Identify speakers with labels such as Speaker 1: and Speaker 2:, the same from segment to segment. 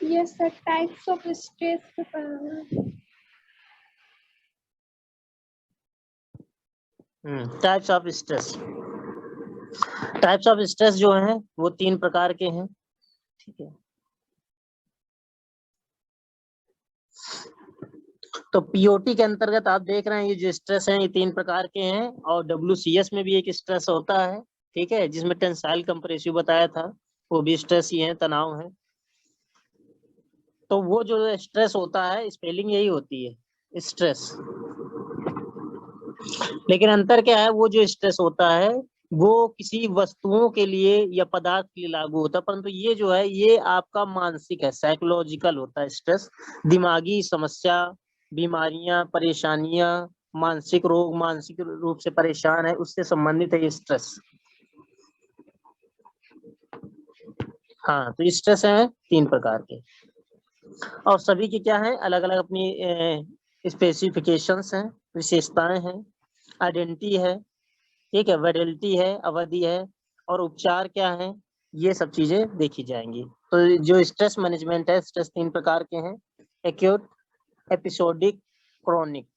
Speaker 1: Yes, sir. Types of stress.
Speaker 2: Types of stress. Types of stress जो हैं वो 3 प्रकार के हैं, ठीक है। तो पीओटी के अंतर्गत आप देख रहे हैं ये जो स्ट्रेस हैं ये 3 प्रकार के हैं, और डब्ल्यूसीएस में भी एक स्ट्रेस होता है, ठीक है, जिसमें टेंसाइल कंप्रेसिव बताया था, वो भी स्ट्रेस ही है, तनाव है। तो वो जो स्ट्रेस होता है स्पेलिंग यही होती है स्ट्रेस, लेकिन अंतर क्या है, वो जो स्ट्रेस होता है वो किसी वस्तुओं के लिए या पदार्थ के लिए लागू होता है, परंतु ये जो है ये आपका मानसिक है, साइकोलॉजिकल होता है स्ट्रेस। दिमागी समस्या, बीमारियां, परेशानियां, मानसिक रोग, मानसिक रूप से परेशान है, उससे संबंधित है ये स्ट्रेस। हाँ, तो स्ट्रेस है 3 प्रकार के, और सभी की क्या है, अलग अलग अपनी स्पेसिफिकेशंस हैं, विशेषताएं हैं, आइडेंटिटी है, ठीक है, वैलिडिटी है, अवधि है, और उपचार क्या है, ये सब चीजें देखी जाएंगी। तो जो स्ट्रेस मैनेजमेंट है, स्ट्रेस 3 प्रकार के हैं, एक्यूट, एपिसोडिक, क्रोनिक।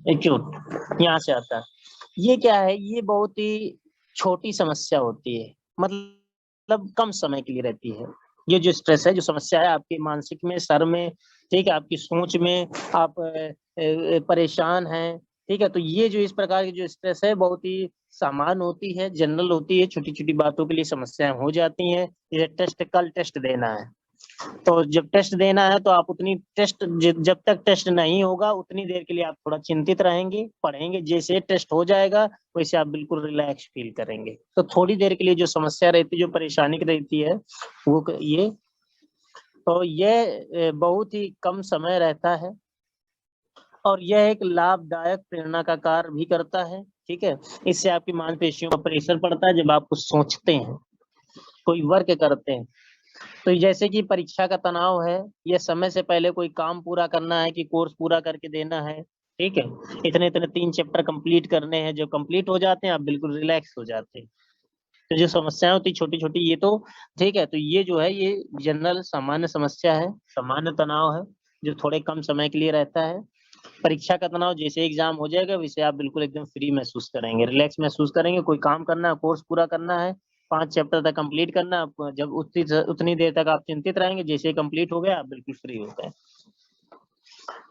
Speaker 2: एक्यूट यहाँ से आता है। ये क्या है, ये बहुत ही छोटी समस्या होती है, मतलब कम समय के लिए रहती है। ये जो स्ट्रेस है, जो समस्या है आपके मानसिक में, सर में, ठीक है, आपकी सोच में, आप परेशान हैं, ठीक है, तो ये जो इस प्रकार की जो स्ट्रेस है बहुत ही सामान्य होती है, जनरल होती है, छोटी छोटी बातों के लिए समस्याएं हो जाती हैं। ये टेस्ट, कल टेस्ट देना है, तो जब टेस्ट देना है तो आप उतनी टेस्ट, जब तक टेस्ट नहीं होगा उतनी देर के लिए आप थोड़ा चिंतित रहेंगे, पढ़ेंगे, जैसे टेस्ट हो जाएगा वैसे आप बिल्कुल रिलैक्स फील करेंगे। तो थोड़ी देर के लिए जो समस्या रहती है, जो परेशानी रहती है, वो ये, तो ये बहुत ही कम समय रहता है, और यह एक लाभदायक प्रेरणा का कार्य भी करता है, ठीक है। इससे आपकी मांसपेशियों पर प्रेशर पड़ता है, जब आप कुछ सोचते हैं, कोई वर्क करते हैं, तो जैसे कि परीक्षा का तनाव है, यह समय से पहले कोई काम पूरा करना है कि कोर्स पूरा करके देना है, ठीक है, इतने इतने 3 चैप्टर कंप्लीट करने हैं, जो कंप्लीट हो जाते हैं आप बिल्कुल रिलैक्स हो जाते हैं। तो जो समस्याएं होती छोटी छोटी, ये तो ठीक है, तो ये जो है ये जनरल सामान्य समस्या है, सामान्य तनाव है, जो थोड़े कम समय के लिए रहता है। परीक्षा का तनाव, जैसे एग्जाम हो जाएगा वैसे आप बिल्कुल एकदम फ्री महसूस करेंगे, रिलैक्स महसूस करेंगे, कोई काम करना है, कोर्स पूरा करना है, 5 चैप्टर तक कंप्लीट करना है, जब उतनी देर तक आप चिंतित रहेंगे, जैसे कंप्लीट हो गया आप बिल्कुल फ्री हो गए।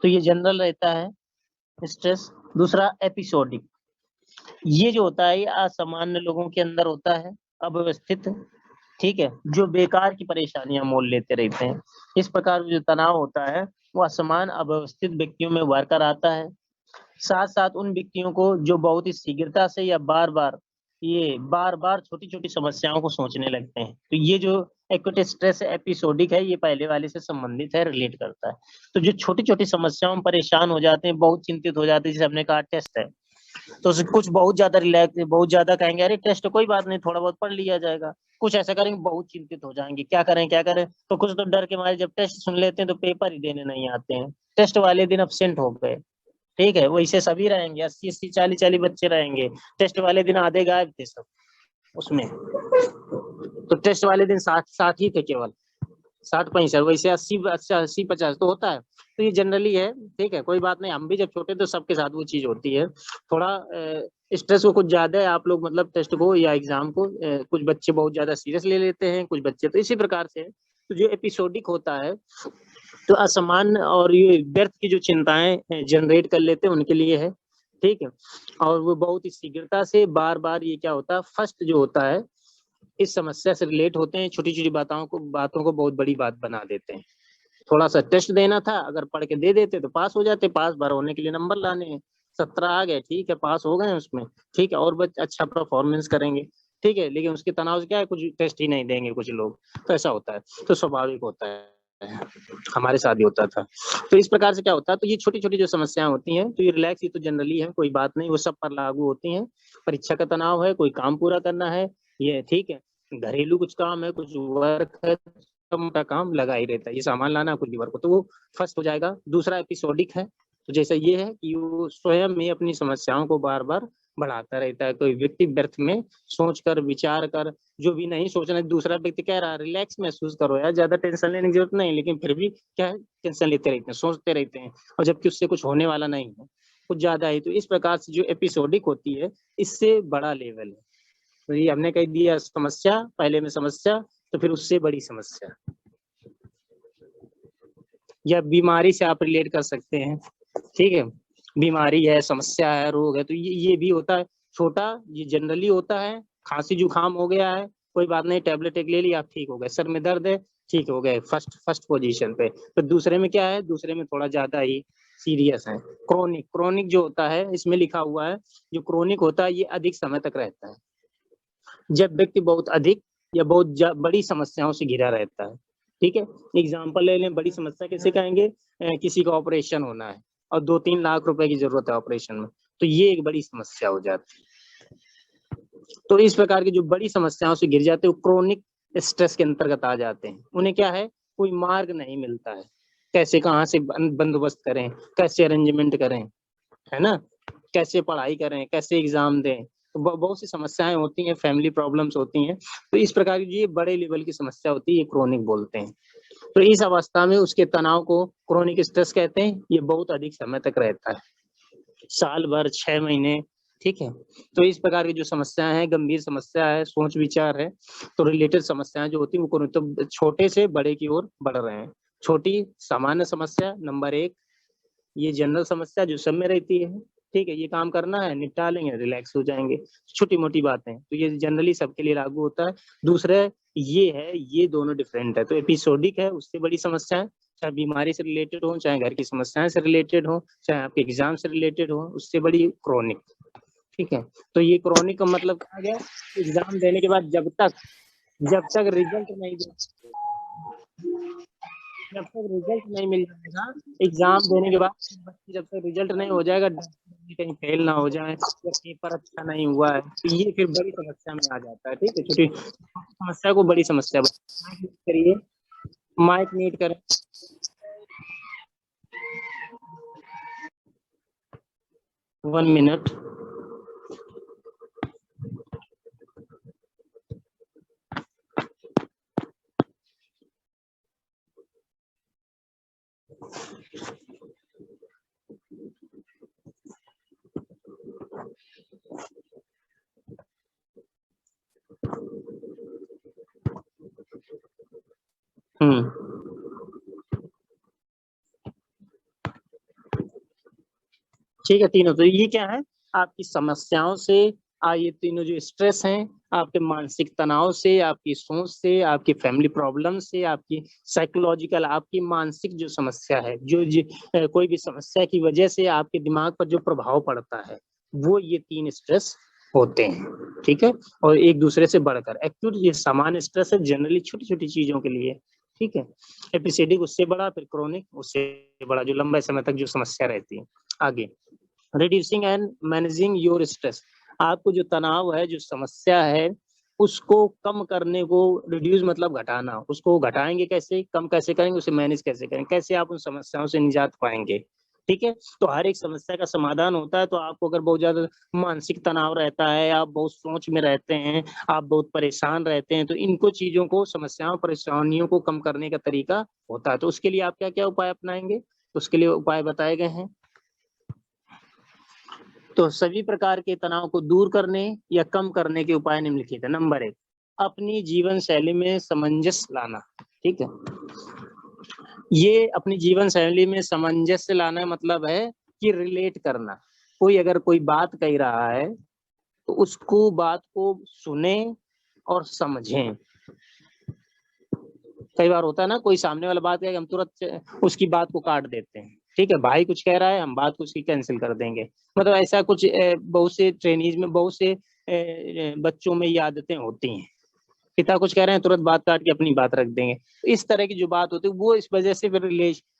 Speaker 2: तो ये जनरल रहता है स्ट्रेस। दूसरा एपिसोडिक, ये जो होता है ये असामान्य लोगों के अंदर होता है, अव्यवस्थित, ठीक है, जो बेकार की परेशानियां मोल लेते रहते हैं। इस प्रकार जो तनाव होता है वो असमान अव्यवस्थित व्यक्तियों में उभर कर आता है, साथ साथ उन व्यक्तियों को जो बहुत ही शीघ्रता से या बार बार छोटी छोटी समस्याओं को सोचने लगते हैं। तो ये जो एक्यूट स्ट्रेस एपिसोडिक है, ये पहले वाले से संबंधित है, रिलेट करता है। तो जो छोटी छोटी समस्याओं में परेशान हो जाते हैं, बहुत चिंतित हो जाते हैं, जैसे हमने कहा टेस्ट है, तो कुछ बहुत ज्यादा रिलैक्स, बहुत ज्यादा कहेंगे अरे टेस्ट कोई बात नहीं, थोड़ा बहुत पढ़ लिया जाएगा, कुछ ऐसा करेंगे बहुत चिंतित हो जाएंगे, क्या करें क्या करें, तो कुछ तो डर के मारे जब टेस्ट सुन लेते हैं तो पेपर ही देने नहीं आते हैं, टेस्ट वाले दिन अब्सेंट हो गए, ठीक है, वैसे सभी रहेंगे, 80 80 40 40 बच्चे रहेंगे, टेस्ट वाले दिन आधे गायब थे सब उसमें, तो टेस्ट वाले दिन 60 ही थे केवल, 60 65, वैसे 80 50 तो होता है। तो ये जनरली है, ठीक है, कोई बात नहीं, हम भी जब छोटे तो सबके साथ वो चीज होती है। थोड़ा स्ट्रेस को कुछ ज्यादा है, आप लोग मतलब टेस्ट को या एग्जाम को कुछ बच्चे बहुत ज्यादा सीरियस ले लेते हैं, कुछ बच्चे तो इसी प्रकार से। तो जो एपिसोडिक होता है, तो असमान और ये व्यर्थ की जो चिंताएं जनरेट कर लेते हैं उनके लिए है, ठीक है, और वो बहुत ही शीघ्रता से बार बार ये क्या होता है, फर्स्ट जो होता है इस समस्या से रिलेट होते हैं, छोटी छोटी बातों को बहुत बड़ी बात बना देते हैं। थोड़ा सा टेस्ट देना था, अगर पढ़ के दे देते तो पास हो जाते, पास भर होने के लिए नंबर लाने हैं, 17 आ गए, ठीक है, पास हो गए उसमें, ठीक है, और बच्चे अच्छा परफॉर्मेंस करेंगे, ठीक है, लेकिन उसके तनाव से क्या है, कुछ टेस्ट ही नहीं देंगे कुछ लोग, तो ऐसा होता है, तो स्वाभाविक होता है, हमारे साथ भी होता था। तो इस प्रकार से क्या होता है, तो ये छोटी छोटी जो समस्याएं होती हैं, तो ये रिलैक्स, ये तो जनरली है, कोई बात नहीं, वो सब पर लागू होती हैं। परीक्षा का तनाव है, कोई काम पूरा करना है, ये ठीक है, घरेलू कुछ काम है, कुछ वर्क है, मोटा काम लगा ही रहता है, ये सामान लाना कुछ भी वर्क हो, तो वो फर्स्ट हो जाएगा। दूसरा एपिसोडिक है, तो जैसा ये है कि वो स्वयं में अपनी समस्याओं को बार बार बढ़ाता रहता है। कोई व्यक्ति व्यर्थ में सोच कर विचार कर, जो भी नहीं सोचना, दूसरा व्यक्ति कह रहा है रिलैक्स महसूस करो यार, ज्यादा टेंशन लेने की जरूरत नहीं, लेकिन फिर भी क्या है, टेंशन लेते रहते हैं, सोचते रहते हैं, और जबकि उससे कुछ होने वाला नहीं है, कुछ ज्यादा ही। तो इस प्रकार से जो एपिसोडिक होती है, इससे बड़ा लेवल है। तो ये हमने कह दिया समस्या, पहले में समस्या, तो फिर उससे बड़ी समस्या या बीमारी से आप रिलेट कर सकते हैं। ठीक है, बीमारी है, समस्या है, रोग है, तो ये भी होता है छोटा, ये जनरली होता है। खांसी जुकाम हो गया है, कोई बात नहीं, टैबलेट एक ले लिया, आप ठीक हो गए। सर में दर्द है, ठीक हो गए, फर्स्ट पोजीशन पे। तो दूसरे में क्या है, दूसरे में थोड़ा ज्यादा ही सीरियस है। क्रोनिक, क्रोनिक जो होता है इसमें लिखा हुआ है, जो क्रोनिक होता है ये अधिक समय तक रहता है, जब व्यक्ति बहुत अधिक या बहुत बड़ी समस्याओं से घिरा रहता है। ठीक है, एग्जाम्पल ले लें, बड़ी समस्या कैसे कहेंगे, किसी का ऑपरेशन होना है और 2-3 लाख रुपए की जरूरत है ऑपरेशन में, तो ये एक बड़ी समस्या हो जाती है। तो इस प्रकार की जो बड़ी समस्याओं से घिर जाते हैं, वो क्रोनिक स्ट्रेस के अंतर्गत आ जाते हैं। उन्हें क्या है, कोई मार्ग नहीं मिलता है, कैसे कहाँ से बंदोबस्त करें, कैसे अरेंजमेंट करें, है ना, कैसे पढ़ाई करें, कैसे एग्जाम दें। तो बहुत सी समस्याएं होती हैं, फैमिली प्रॉब्लम्स होती हैं। तो इस प्रकार की ये बड़े लेवल की समस्या होती है, ये क्रोनिक बोलते हैं। तो इस अवस्था में उसके तनाव को क्रोनिक स्ट्रेस कहते हैं। ये बहुत अधिक समय तक रहता है, साल भर, 6 महीने। ठीक है, तो इस प्रकार की जो समस्याएं हैं, गंभीर समस्या है, सोच विचार है, तो रिलेटेड समस्याएं जो होती है वो तो छोटे से बड़े की ओर बढ़ रहे हैं। छोटी सामान्य समस्या नंबर 1, ये जनरल समस्या जो सब में रहती है। ठीक है, ये काम करना है, निपटा लेंगे, रिलैक्स हो जाएंगे, छोटी मोटी बातें, तो ये जनरली सबके लिए लागू होता है। दूसरे ये है, ये दोनों डिफरेंट है। तो एपिसोडिक है, उससे बड़ी समस्याएं, चाहे बीमारी से रिलेटेड हो, चाहे घर की समस्याएं से रिलेटेड हो, चाहे आपके एग्जाम से रिलेटेड हो, उससे बड़ी क्रोनिक। ठीक है, तो ये क्रोनिक का मतलब क्या गया, एग्जाम देने के बाद जब तक रिजल्ट नहीं जब तक रिजल्ट नहीं मिल जाएगा, एग्जाम देने के बाद जब तक रिजल्ट नहीं हो जाएगा, कहीं फेल ना हो जाए या पेपर अच्छा नहीं हुआ है, तो ये फिर बड़ी समस्या में आ जाता है। ठीक है, छोटी समस्या को बड़ी समस्या करिए। माइक म्यूट करें। 1 मिनट। ठीक है, तीनों, तो ये क्या है, आपकी समस्याओं से, ये तीनों जो स्ट्रेस हैं, आपके मानसिक तनाव से, आपकी सोच से, आपकी फैमिली प्रॉब्लम से, आपकी साइकोलॉजिकल, आपकी मानसिक जो समस्या है, कोई भी समस्या की वजह से आपके दिमाग पर जो प्रभाव पड़ता है, वो ये 3 स्ट्रेस होते हैं। ठीक है, और एक दूसरे से बढ़कर एक्यूट ये सामान्य स्ट्रेस है, जनरली छोटी छोटी चीजों के लिए। ठीक है, एपिसेडिक उससे बड़ा, फिर क्रोनिक उससे बड़ा, जो लंबे समय तक जो समस्या रहती है। आगे, reducing and managing your stress, आपको जो तनाव है, जो समस्या है, उसको कम करने को, रिड्यूस मतलब घटाना, उसको घटाएंगे कैसे, कम कैसे करेंगे, उसे मैनेज कैसे करेंगे, कैसे आप उन समस्याओं से निजात पाएंगे। ठीक है, तो हर एक समस्या का समाधान होता है। तो आपको अगर बहुत ज्यादा मानसिक तनाव रहता है, आप बहुत सोच में रहते हैं, आप बहुत परेशान रहते हैं, तो इनको चीजों को, समस्याओं परेशानियों को कम करने का तरीका होता है। तो उसके लिए आप क्या क्या उपाय अपनाएंगे, उसके लिए उपाय बताए गए हैं। तो सभी प्रकार के तनाव को दूर करने या कम करने के उपाय निम्नलिखित है। नंबर 1, अपनी जीवन शैली में सामंजस्य लाना। ठीक है, ये अपनी जीवन शैली में सामंजस्य लाना मतलब है कि रिलेट करना। कोई अगर कोई बात कह रहा है, तो उसको, बात को सुने और समझें। कई बार होता है ना, कोई सामने वाला बात कहे, हम तुरंत उसकी बात को काट देते हैं। ठीक है, भाई कुछ कह रहा है, हम बात को उसकी कैंसिल कर देंगे। मतलब ऐसा कुछ बहुत से ट्रेनीज में, बहुत से बच्चों में ये आदतें होती हैं। पिता कुछ कह रहे हैं, तुरंत बात काट के अपनी बात रख देंगे। तो इस तरह की जो बात होती है, वो इस वजह से फिर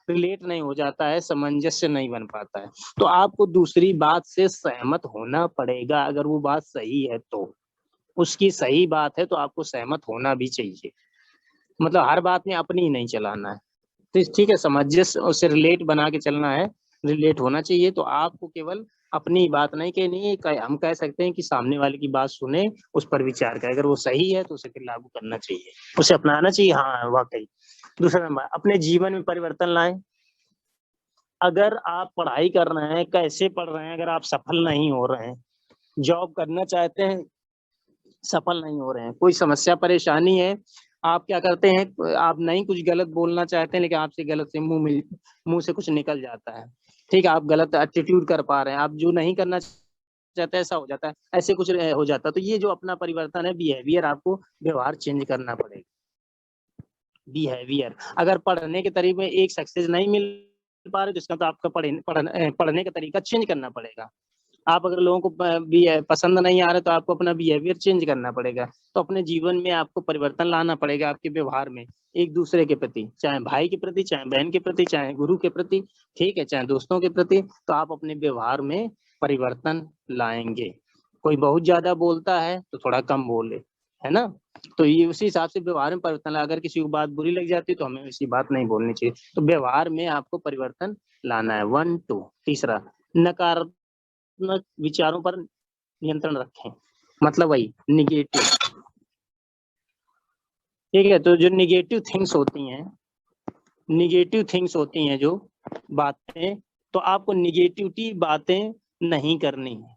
Speaker 2: रिलेट नहीं हो जाता है, सामंजस्य नहीं बन पाता है। तो आपको दूसरी बात से सहमत होना पड़ेगा, अगर वो बात सही है तो, उसकी सही बात है तो आपको सहमत होना भी चाहिए। मतलब हर बात में अपनी ही नहीं चलाना है। तो ठीक है, सामंजस्य, उससे रिलेट बना के चलना है। रिलेट होना चाहिए। तो आपको केवल अपनी बात नहीं कहनी है, हम कह सकते हैं कि सामने वाले की बात सुने, उस पर विचार करें, अगर वो सही है तो उसे फिर लागू करना चाहिए, उसे अपनाना चाहिए। हाँ वाकई। दूसरा नंबर, अपने जीवन में परिवर्तन लाएं। अगर आप पढ़ाई कर रहे हैं, कैसे पढ़ रहे हैं, अगर आप सफल नहीं हो रहे हैं, जॉब करना चाहते हैं, सफल नहीं हो रहे हैं, कोई समस्या परेशानी है, आप क्या करते हैं, आप नहीं कुछ गलत बोलना चाहते हैं लेकिन आपसे गलत से मुंह से कुछ निकल जाता है, ठीक है, आप गलत एटीट्यूड कर पा रहे हैं, आप जो नहीं करना चाहते ऐसा हो जाता है, ऐसे कुछ हो जाता है। तो ये जो अपना परिवर्तन है, बिहेवियर, आपको व्यवहार चेंज करना पड़ेगा। बिहेवियर, अगर पढ़ने के तरीके में एक सक्सेस नहीं मिल पा रहे तो इसका तो आपका पढ़ने का तरीका चेंज करना पड़ेगा। आप अगर लोगों को भी पसंद नहीं आ रहा तो आपको अपना बिहेवियर चेंज करना पड़ेगा। तो अपने जीवन में आपको परिवर्तन लाना पड़ेगा, आपके व्यवहार में, एक दूसरे के प्रति, चाहे भाई के प्रति, चाहे बहन के प्रति, चाहे गुरु के प्रति, ठीक है, चाहे दोस्तों के प्रति। तो आप अपने व्यवहार में परिवर्तन लाएंगे। कोई बहुत ज्यादा बोलता है तो थोड़ा कम बोले, है ना। तो ये उसी हिसाब से व्यवहार में परिवर्तन ला। अगर किसी को बात बुरी लग जाती है तो हमें ऐसी बात नहीं बोलनी चाहिए। तो व्यवहार में आपको परिवर्तन लाना है। 1 2। तीसरा, नकारात्मक विचारों पर नियंत्रण रखें, मतलब वही निगेटिव, ठीक है। तो जो निगेटिव थिंग्स होती हैं जो बातें, तो आपको निगेटिविटी बातें नहीं करनी है,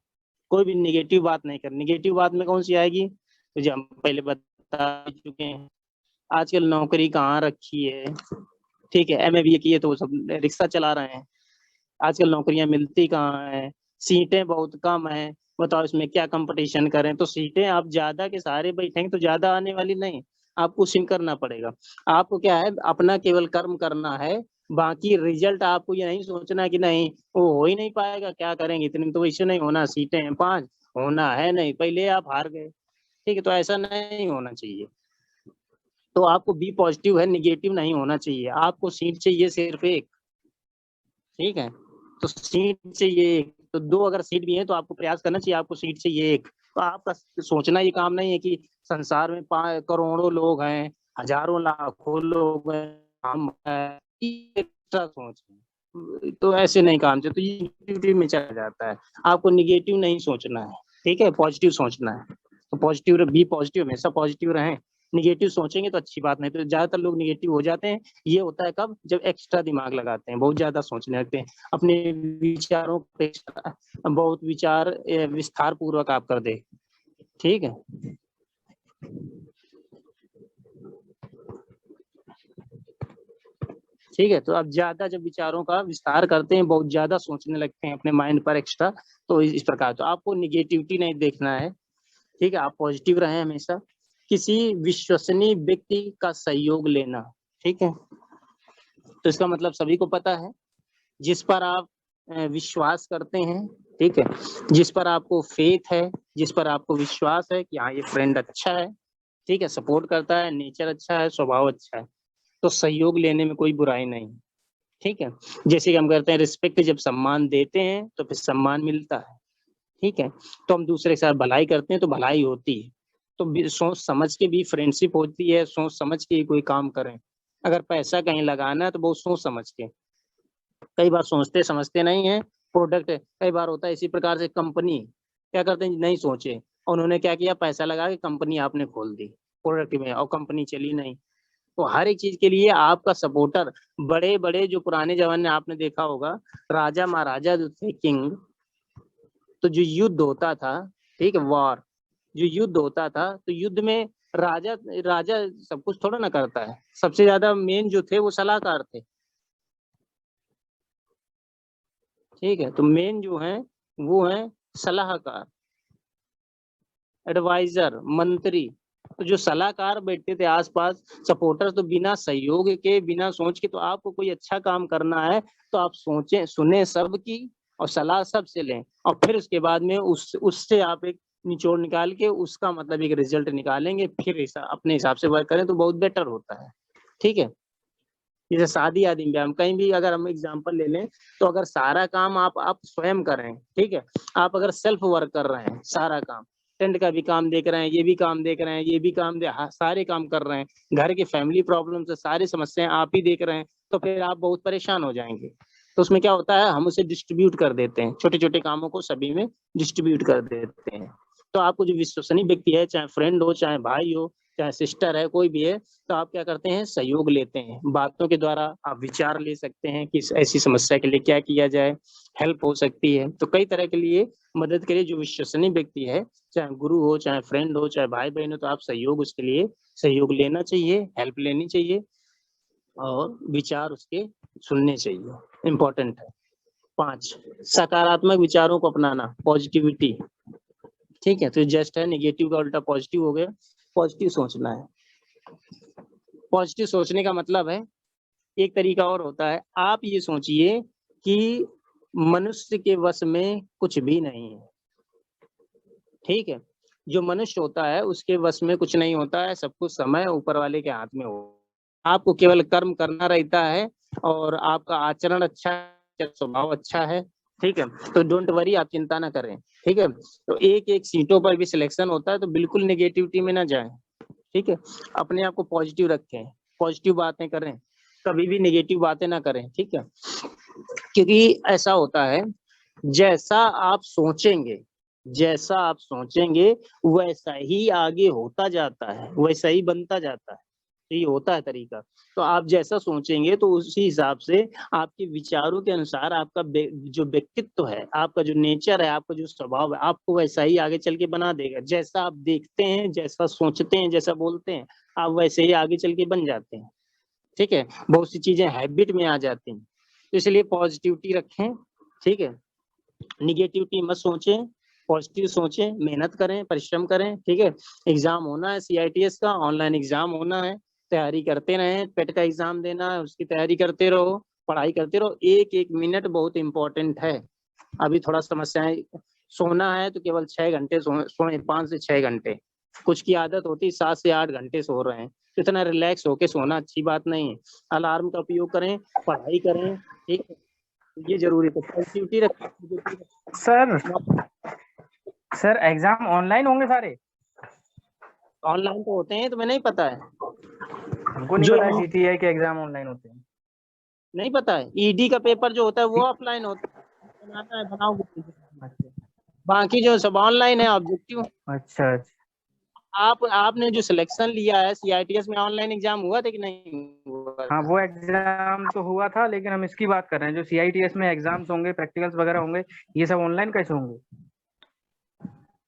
Speaker 2: कोई भी निगेटिव बात नहीं करनी। निगेटिव बात में कौन सी आएगी, तो जो हम पहले बता चुके हैं, आजकल नौकरी कहाँ रखी है, ठीक है, एमए बीए किए तो वो सब रिक्शा चला रहे हैं, आजकल नौकरियां मिलती कहाँ है, सीटें बहुत कम है, बताओ इसमें क्या कंपटीशन करें। तो सीटें आप ज्यादा के सहारे बैठेंगे तो ज्यादा आने वाली नहीं, आपको सिंक करना पड़ेगा। आपको क्या है, अपना केवल कर्म करना है, बाकी रिजल्ट आपको ये नहीं सोचना कि नहीं वो हो ही नहीं पाएगा, क्या करेंगे, इतने में तो वैसे नहीं होना, सीटें हैं 5, होना है नहीं, पहले आप हार गए, ठीक है। तो ऐसा नहीं होना चाहिए। तो आपको बी पॉजिटिव है, निगेटिव नहीं होना चाहिए। आपको सीट चाहिए सिर्फ एक, ठीक है, तो सीट चाहिए एक, तो 2 अगर सीट भी है तो आपको प्रयास करना चाहिए, आपको सीट चाहिए एक। तो आपका सोचना ये काम नहीं है कि संसार में करोड़ों लोग हैं, हजारों लाखों लोग हैं, हम हैं, एक्स्ट्रा सोच है। तो ऐसे नहीं काम चलता, तो ये निगेटिव में चला जाता है। आपको निगेटिव नहीं सोचना है, ठीक है, पॉजिटिव सोचना है। तो पॉजिटिव, बी पॉजिटिव, हमेशा पॉजिटिव रहें। निगेटिव सोचेंगे तो अच्छी बात नहीं। तो ज्यादातर लोग निगेटिव हो जाते हैं, ये होता है कब, जब एक्स्ट्रा दिमाग लगाते हैं, बहुत ज्यादा सोचने लगते हैं, अपने विचारों पे बहुत विचार विस्तार पूर्वक आप कर दे, ठीक है। ठीक है, तो आप ज्यादा जब विचारों का विस्तार करते हैं, बहुत ज्यादा सोचने लगते हैं अपने माइंड पर एक्स्ट्रा, तो इस प्रकार तो आपको निगेटिविटी नहीं देखना है, ठीक है, आप पॉजिटिव रहें हमेशा। किसी विश्वसनीय व्यक्ति का सहयोग लेना, ठीक है, तो इसका मतलब सभी को पता है, जिस पर आप विश्वास करते हैं, ठीक है, जिस पर आपको फेथ है, जिस पर आपको विश्वास है कि हाँ ये फ्रेंड अच्छा है, ठीक है, सपोर्ट करता है, नेचर अच्छा है, स्वभाव अच्छा है, तो सहयोग लेने में कोई बुराई नहीं, ठीक है। जैसे कि हम करते हैं रिस्पेक्ट, जब सम्मान देते हैं तो फिर सम्मान मिलता है, ठीक है। तो हम दूसरे के साथ भलाई करते हैं तो भलाई होती है। तो सोच समझ के भी फ्रेंडशिप होती है, सोच समझ के कोई काम करें। अगर पैसा कहीं लगाना है तो बहुत सोच समझ के, कई बार सोचते समझते नहीं है। प्रोडक्ट कई बार होता है इसी प्रकार से, कंपनी क्या करते हैं, नहीं सोचे, उन्होंने क्या किया, पैसा लगा के कंपनी आपने खोल दी प्रोडक्ट में, और कंपनी चली नहीं। तो हर एक चीज के लिए आपका सपोर्टर, बड़े बड़े जो पुराने जमाने में आपने देखा होगा, राजा महाराजा जो थे, किंग, तो जो युद्ध होता था, ठीक है, वॉर, जो युद्ध होता था, तो युद्ध में राजा राजा सब कुछ थोड़ा ना करता है, सबसे ज्यादा मेन जो थे वो सलाहकार थे, ठीक है। तो मेन जो है वो है सलाहकार, एडवाइजर, मंत्री। तो जो सलाहकार बैठते थे आसपास, सपोर्टर, तो बिना सहयोग के, बिना सोच के, तो आपको कोई अच्छा काम करना है तो आप सोचें, सुने सबकी और सलाह सबसे लें, और फिर उसके बाद में उससे आप एक निचोड़ निकाल के उसका मतलब एक रिजल्ट निकालेंगे, फिर अपने हिसाब से वर्क करें तो बहुत बेटर होता है, ठीक है। जैसे शादी आदि में हम कहीं भी अगर हम एग्जांपल ले लें, तो अगर सारा काम आप स्वयं कर रहे हैं, ठीक है, आप अगर सेल्फ वर्क कर रहे हैं, सारा काम, टेंट का भी काम देख रहे हैं, ये भी काम देख रहे हैं, ये भी काम सारे काम कर रहे हैं, घर के फैमिली प्रॉब्लम से सारी समस्याएं आप ही देख रहे हैं, तो फिर आप बहुत परेशान हो जाएंगे, तो उसमें क्या होता है, हम उसे डिस्ट्रीब्यूट कर देते हैं, छोटे छोटे कामों को सभी में डिस्ट्रीब्यूट कर देते हैं। तो आपको जो विश्वसनीय व्यक्ति है, चाहे फ्रेंड हो, चाहे भाई हो, चाहे सिस्टर है, कोई भी है, तो आप क्या करते हैं, सहयोग लेते हैं। बातों के द्वारा आप विचार ले सकते हैं कि ऐसी समस्या के लिए क्या किया जाए, हेल्प हो सकती है। तो कई तरह के लिए मदद के लिए जो विश्वसनीय व्यक्ति है, चाहे गुरु हो, चाहे फ्रेंड हो, चाहे भाई बहन हो, तो आप सहयोग उसके लिए सहयोग लेना चाहिए, हेल्प लेनी चाहिए और विचार उसके सुनने चाहिए, इम्पोर्टेंट है। 5, सकारात्मक विचारों को अपनाना, पॉजिटिविटी। ठीक है, तो जस्ट है, नेगेटिव का उल्टा पॉजिटिव हो गया। पॉजिटिव सोचना है। पॉजिटिव सोचने का मतलब है, एक तरीका और होता है, आप ये सोचिए कि मनुष्य के वश में कुछ भी नहीं है। ठीक है, जो मनुष्य होता है उसके वश में कुछ नहीं होता है, सब कुछ समय ऊपर वाले के हाथ में हो। आपको केवल कर्म करना रहता है और आपका आचरण अच्छा है, स्वभाव अच्छा है। ठीक है, तो डोंट वरी, आप चिंता ना करें। ठीक है, तो एक एक सीटों पर भी सिलेक्शन होता है, तो बिल्कुल नेगेटिविटी में ना जाएं। ठीक है, अपने आप को पॉजिटिव रखें, पॉजिटिव बातें करें, कभी भी नेगेटिव बातें ना करें। ठीक है, क्योंकि ऐसा होता है, जैसा आप सोचेंगे, जैसा आप सोचेंगे वैसा ही आगे होता जाता है, वैसा ही बनता जाता है। तो ये होता है तरीका। तो आप जैसा सोचेंगे तो उसी हिसाब से आपके विचारों के अनुसार आपका जो व्यक्तित्व है, आपका जो नेचर है, आपका जो स्वभाव है, आपको वैसा ही आगे चल के बना देगा। जैसा आप देखते हैं, जैसा सोचते हैं, जैसा बोलते हैं, आप वैसे ही आगे चल के बन जाते हैं। ठीक है, बहुत सी चीजें हैबिट में आ जाती हैं, तो इसलिए पॉजिटिविटी रखें। ठीक है, निगेटिविटी मत सोचें, पॉजिटिव सोचें, मेहनत करें, परिश्रम करें। ठीक है, एग्जाम होना है सीआईटीएस का, ऑनलाइन एग्जाम होना है, तैयारी करते रहें। पेट का एग्जाम देना है, उसकी तैयारी करते रहो, पढ़ाई करते रहो। एक एक मिनट बहुत इंपॉर्टेंट है। अभी थोड़ा समस्याएं, सोना है तो केवल 6 घंटे सोए, 5 से 6 घंटे। कुछ की आदत होती है 7 से 8 घंटे सो रहे हैं, तो इतना रिलैक्स होके सोना अच्छी बात नहीं है। अलार्म का उपयोग करें, पढ़ाई करें। ठीक है, ये जरूरी है, पॉजिटिविटी रखें।
Speaker 3: सर सर एग्जाम ऑनलाइन होंगे सारे?
Speaker 2: ऑनलाइन तो होते हैं, तुम्हें नहीं पता है?
Speaker 3: हमको नहीं
Speaker 2: जो
Speaker 3: पता सीटीआई के एग्जाम ऑनलाइन होते हैं।
Speaker 2: नहीं पता है, ईडी का पेपर जो होता है वो ऑफलाइन होता है, बनाना है बनाओगे।
Speaker 3: अच्छा
Speaker 2: बाकी जो सब ऑनलाइन है, ऑब्जेक्टिव।
Speaker 3: अच्छा अच्छा।
Speaker 2: आपने जो सिलेक्शन लिया है सीआईटीएस में, ऑनलाइन एग्जाम हुआ था कि नहीं हुआ
Speaker 3: हाँ
Speaker 2: था?
Speaker 3: वो एग्जाम तो हुआ था, लेकिन हम इसकी बात कर रहे हैं जो सीआईटीएस में एग्जाम्स होंगे, प्रैक्टिकल्स वगैरह होंगे, ये सब ऑनलाइन कैसे होंगे?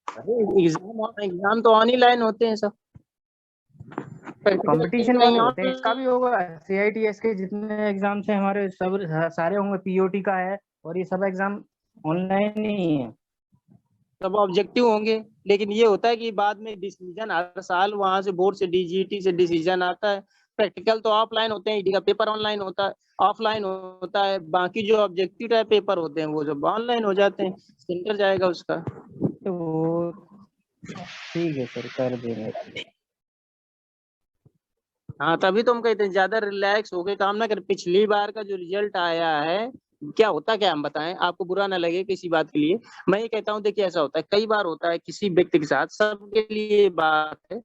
Speaker 2: एग्जाम एग्जाम तो ऑनलाइन होते हैं सब, प्रैक्टिकल
Speaker 3: कंपटीशन
Speaker 2: नहीं
Speaker 3: वाले होते हैं, इसका
Speaker 2: ऑनलाइन।
Speaker 3: भी होगा। सीआईटीएस के जितने एग्जाम्स हैं हमारे सब सारे होंगे, पीओटी का है, और ये सब एग्जाम ऑनलाइन ही है।
Speaker 2: सब ऑब्जेक्टिव होंगे, लेकिन ये होता है कि बाद में डिसीजन हर साल वहां से बोर्ड से, डीजीटी से डिसीजन आता है। प्रैक्टिकल तो ऑफलाइन होते हैं, ईडी का पेपर ऑनलाइन होता है, ऑफलाइन होता है। बाकी जो ऑब्जेक्टिव टाइप पेपर होते हैं वो सब ऑनलाइन हो जाते हैं, सेंटर जाएगा उसका।
Speaker 3: तो वो ठीक है सर, कर देंगे।
Speaker 2: हाँ, तभी तो हम कहते हैं ज्यादा रिलैक्स होके काम ना कर। पिछली बार का जो रिजल्ट आया है, क्या होता, क्या हम बताएं, आपको बुरा ना लगे किसी बात के लिए। मैं ये कहता हूँ, देखिए ऐसा होता है, कई बार होता है किसी व्यक्ति के साथ, सबके लिए ये बात है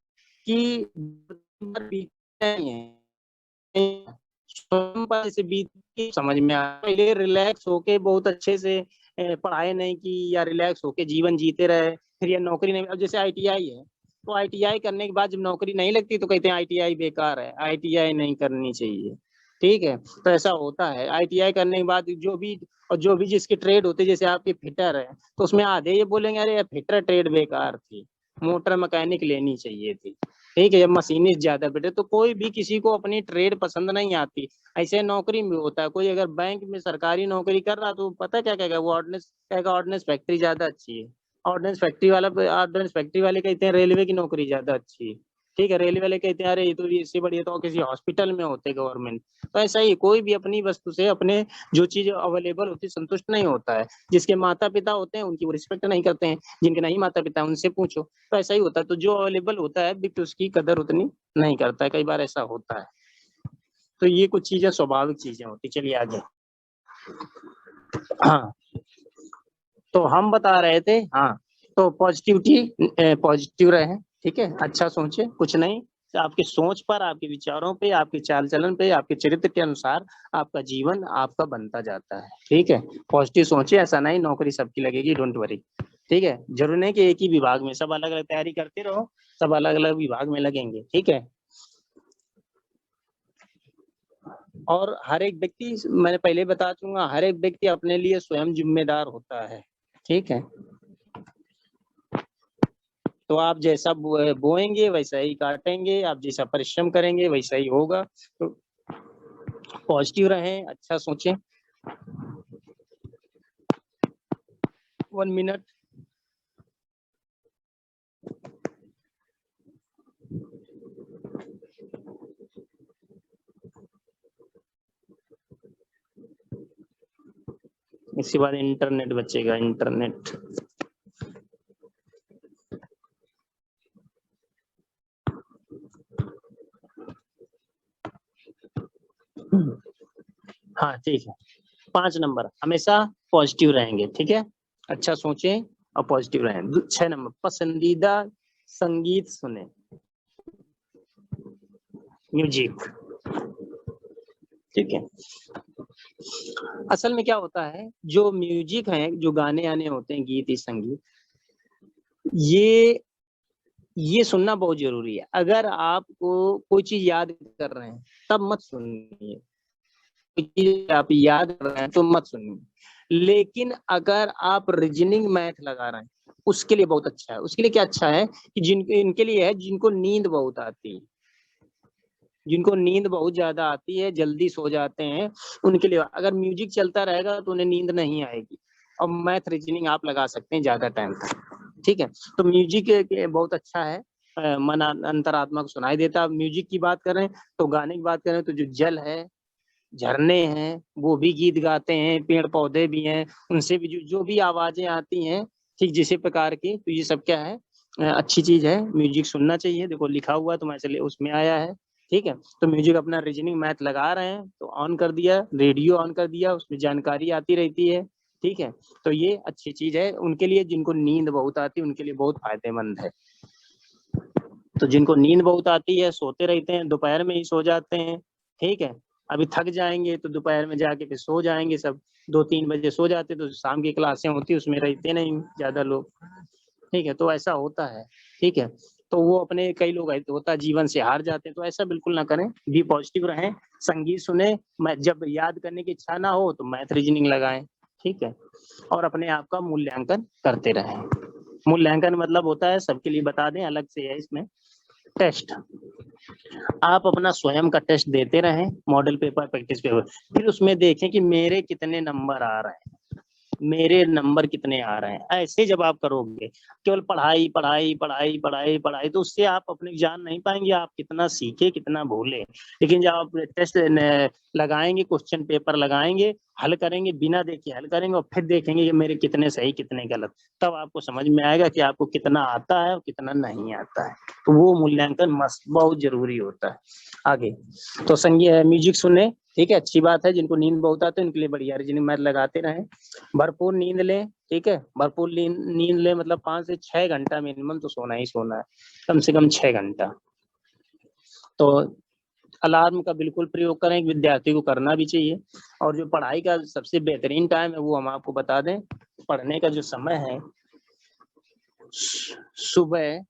Speaker 2: कि बीतते नहीं है, से बीत के समझ में आया। पहले रिलैक्स होके बहुत अच्छे से पढ़ाई नहीं की, या रिलैक्स होके जीवन जीते रहे, फिर ये नौकरी नहीं। अब जैसे आईटीआई है, तो आईटीआई करने के बाद जब नौकरी नहीं लगती तो कहते हैं आईटीआई बेकार है, आईटीआई नहीं करनी चाहिए। ठीक है, तो ऐसा होता है। आईटीआई करने के बाद जो भी जिसके ट्रेड होते, जैसे आपके फिटर है, तो उसमें आधे ये बोलेंगे अरे फिटर ट्रेड बेकार थी, मोटर मैकेनिक लेनी चाहिए थी। ठीक है, जब मशीनिस्ट ज्यादा बेटे, तो कोई भी किसी को अपनी ट्रेड पसंद नहीं आती। ऐसे नौकरी में होता है, कोई अगर बैंक में सरकारी नौकरी कर रहा तो पता क्या कहेगा, वो ऑर्डिनेंस कहेगा ऑर्डिनेंस फैक्ट्री ज्यादा अच्छी है। ऑर्डिनेंस फैक्ट्री वाले कहते हैं रेलवे की नौकरी ज्यादा अच्छी है। ठीक है, रेलवे वाले कहते हैं अरे ये तो इससे बढ़िया तो किसी हॉस्पिटल में होते गवर्नमेंट। तो ऐसा ही कोई भी अपनी वस्तु से, अपने जो चीज अवेलेबल होती संतुष्ट नहीं होता है। जिसके माता पिता होते हैं उनकी वो रिस्पेक्ट नहीं करते हैं, जिनके नहीं माता पिता उनसे पूछो। तो ऐसा ही होता है, तो जो अवेलेबल होता है व्यक्ति उसकी कदर उतनी नहीं करता है, कई बार ऐसा होता है। तो ये कुछ चीजें स्वाभाविक चीजें होती। चलिए आगे। हाँ, तो हम बता रहे थे, हाँ, तो पॉजिटिविटी, पॉजिटिव रहे। ठीक है, अच्छा सोचे, कुछ नहीं, आपके सोच पर, आपके विचारों पे, आपके चाल चलन पे, आपके चरित्र के अनुसार आपका जीवन आपका बनता जाता है। ठीक है, पॉजिटिव सोचिए, ऐसा नहीं नौकरी सबकी लगेगी, डोंट वरी। ठीक है, जरूरी नहीं कि एक ही विभाग में, सब अलग अलग तैयारी करते रहो, सब अलग अलग विभाग में लगेंगे। ठीक है, और हर एक व्यक्ति, मैंने पहले बता चुका, हर एक व्यक्ति अपने लिए स्वयं जिम्मेदार होता है। ठीक है, तो आप जैसा बोएंगे वैसा ही काटेंगे, आप जैसा परिश्रम करेंगे वैसा ही होगा। तो पॉजिटिव रहें, अच्छा सोचें। 1 मिनट। इसके बाद इंटरनेट बचेगा, इंटरनेट। हाँ ठीक है, 5 नंबर हमेशा पॉजिटिव रहेंगे। ठीक है, अच्छा सोचें और पॉजिटिव रहें। 6 नंबर पसंदीदा संगीत सुने, म्यूजिक। ठीक है, असल में क्या होता है, जो म्यूजिक है, जो गाने आने होते हैं, गीत संगीत, ये सुनना बहुत जरूरी है। अगर आपको कोई चीज याद कर रहे हैं तब मत सुनिए, कोई चीज आप याद कर रहे हैं तो मत सुनिए। लेकिन अगर आप रीजनिंग मैथ लगा रहे हैं, उसके लिए बहुत अच्छा है। उसके लिए क्या अच्छा है कि इनके लिए है जिनको नींद बहुत आती है, जिनको नींद बहुत ज्यादा आती है, जल्दी सो जाते हैं, उनके लिए अगर म्यूजिक चलता रहेगा तो उन्हें नींद नहीं आएगी। और मैथ रीजनिंग आप लगा सकते हैं ज्यादा टाइम तक। ठीक है, तो म्यूजिक बहुत अच्छा है, मन अंतरात्मा को सुनाई देता है। म्यूजिक की बात करें तो गाने की बात करें तो जो जल है, झरने हैं, वो भी गीत गाते हैं, पेड़ पौधे भी हैं, उनसे भी जो भी आवाजें आती हैं, ठीक जिस प्रकार की, तो ये सब क्या है, अच्छी चीज है। म्यूजिक सुनना चाहिए। देखो लिखा हुआ तो मैं चलिए उसमें आया है। ठीक है, तो म्यूजिक अपना रीजनिंग मैथ लगा रहे हैं तो ऑन कर दिया, रेडियो ऑन कर दिया, उसमें जानकारी आती रहती है। ठीक है, तो ये अच्छी चीज है उनके लिए, जिनको नींद बहुत आती है उनके लिए बहुत फायदेमंद है। तो जिनको नींद बहुत आती है, सोते रहते हैं, दोपहर में ही सो जाते हैं। ठीक है, अभी थक जाएंगे तो दोपहर में जाके फिर सो जाएंगे सब, 2-3 बजे सो जाते, तो शाम की क्लासें होती उसमें रहते नहीं ज्यादा लोग। ठीक है, तो ऐसा होता है। ठीक है, तो वो अपने, कई लोग होता जीवन से हार जाते हैं, तो ऐसा बिल्कुल ना करें, भी पॉजिटिव रहें, संगीत सुने। मैं जब याद करने की इच्छा ना हो तो मैथ रीजनिंग लगाएं। ठीक है, और अपने आप का मूल्यांकन करते रहें। मूल्यांकन मतलब होता है, सबके लिए बता दें, अलग से है इसमें, टेस्ट। आप अपना स्वयं का टेस्ट देते रहें, मॉडल पेपर, प्रैक्टिस पेपर, फिर उसमें देखें कि मेरे कितने नंबर आ रहे हैं, मेरे नंबर कितने आ रहे हैं। ऐसे जब आप करोगे, केवल पढ़ाई पढ़ाई पढ़ाई पढ़ाई पढ़ाई, तो उससे आप अपने जान नहीं पाएंगे आप कितना सीखे कितना भूले। लेकिन जब आप टेस्ट लगाएंगे, क्वेश्चन पेपर लगाएंगे, हल करेंगे, बिना देखे हल करेंगे, और फिर देखेंगे कि मेरे कितने सही कितने गलत, तब आपको समझ में आएगा कि आपको कितना आता है और कितना नहीं आता है। तो वो मूल्यांकन मस्त बहुत जरूरी होता है। आगे तो संगीत म्यूजिक सुने, ठीक है, अच्छी बात है। जिनको नींद बहुत आती है उनके लिए बढ़िया रीजनिंग मैथ लगाते रहें। भरपूर नींद लें। ठीक है, भरपूर नींद लें, मतलब 5 से 6 घंटा मिनिमम तो सोना ही सोना है, कम से कम 6 घंटा। तो अलार्म का बिल्कुल प्रयोग करें, विद्यार्थी को करना भी चाहिए। और जो पढ़ाई का सबसे बेहतरीन टाइम है वो हम आपको बता दें, पढ़ने का जो समय है, सुबह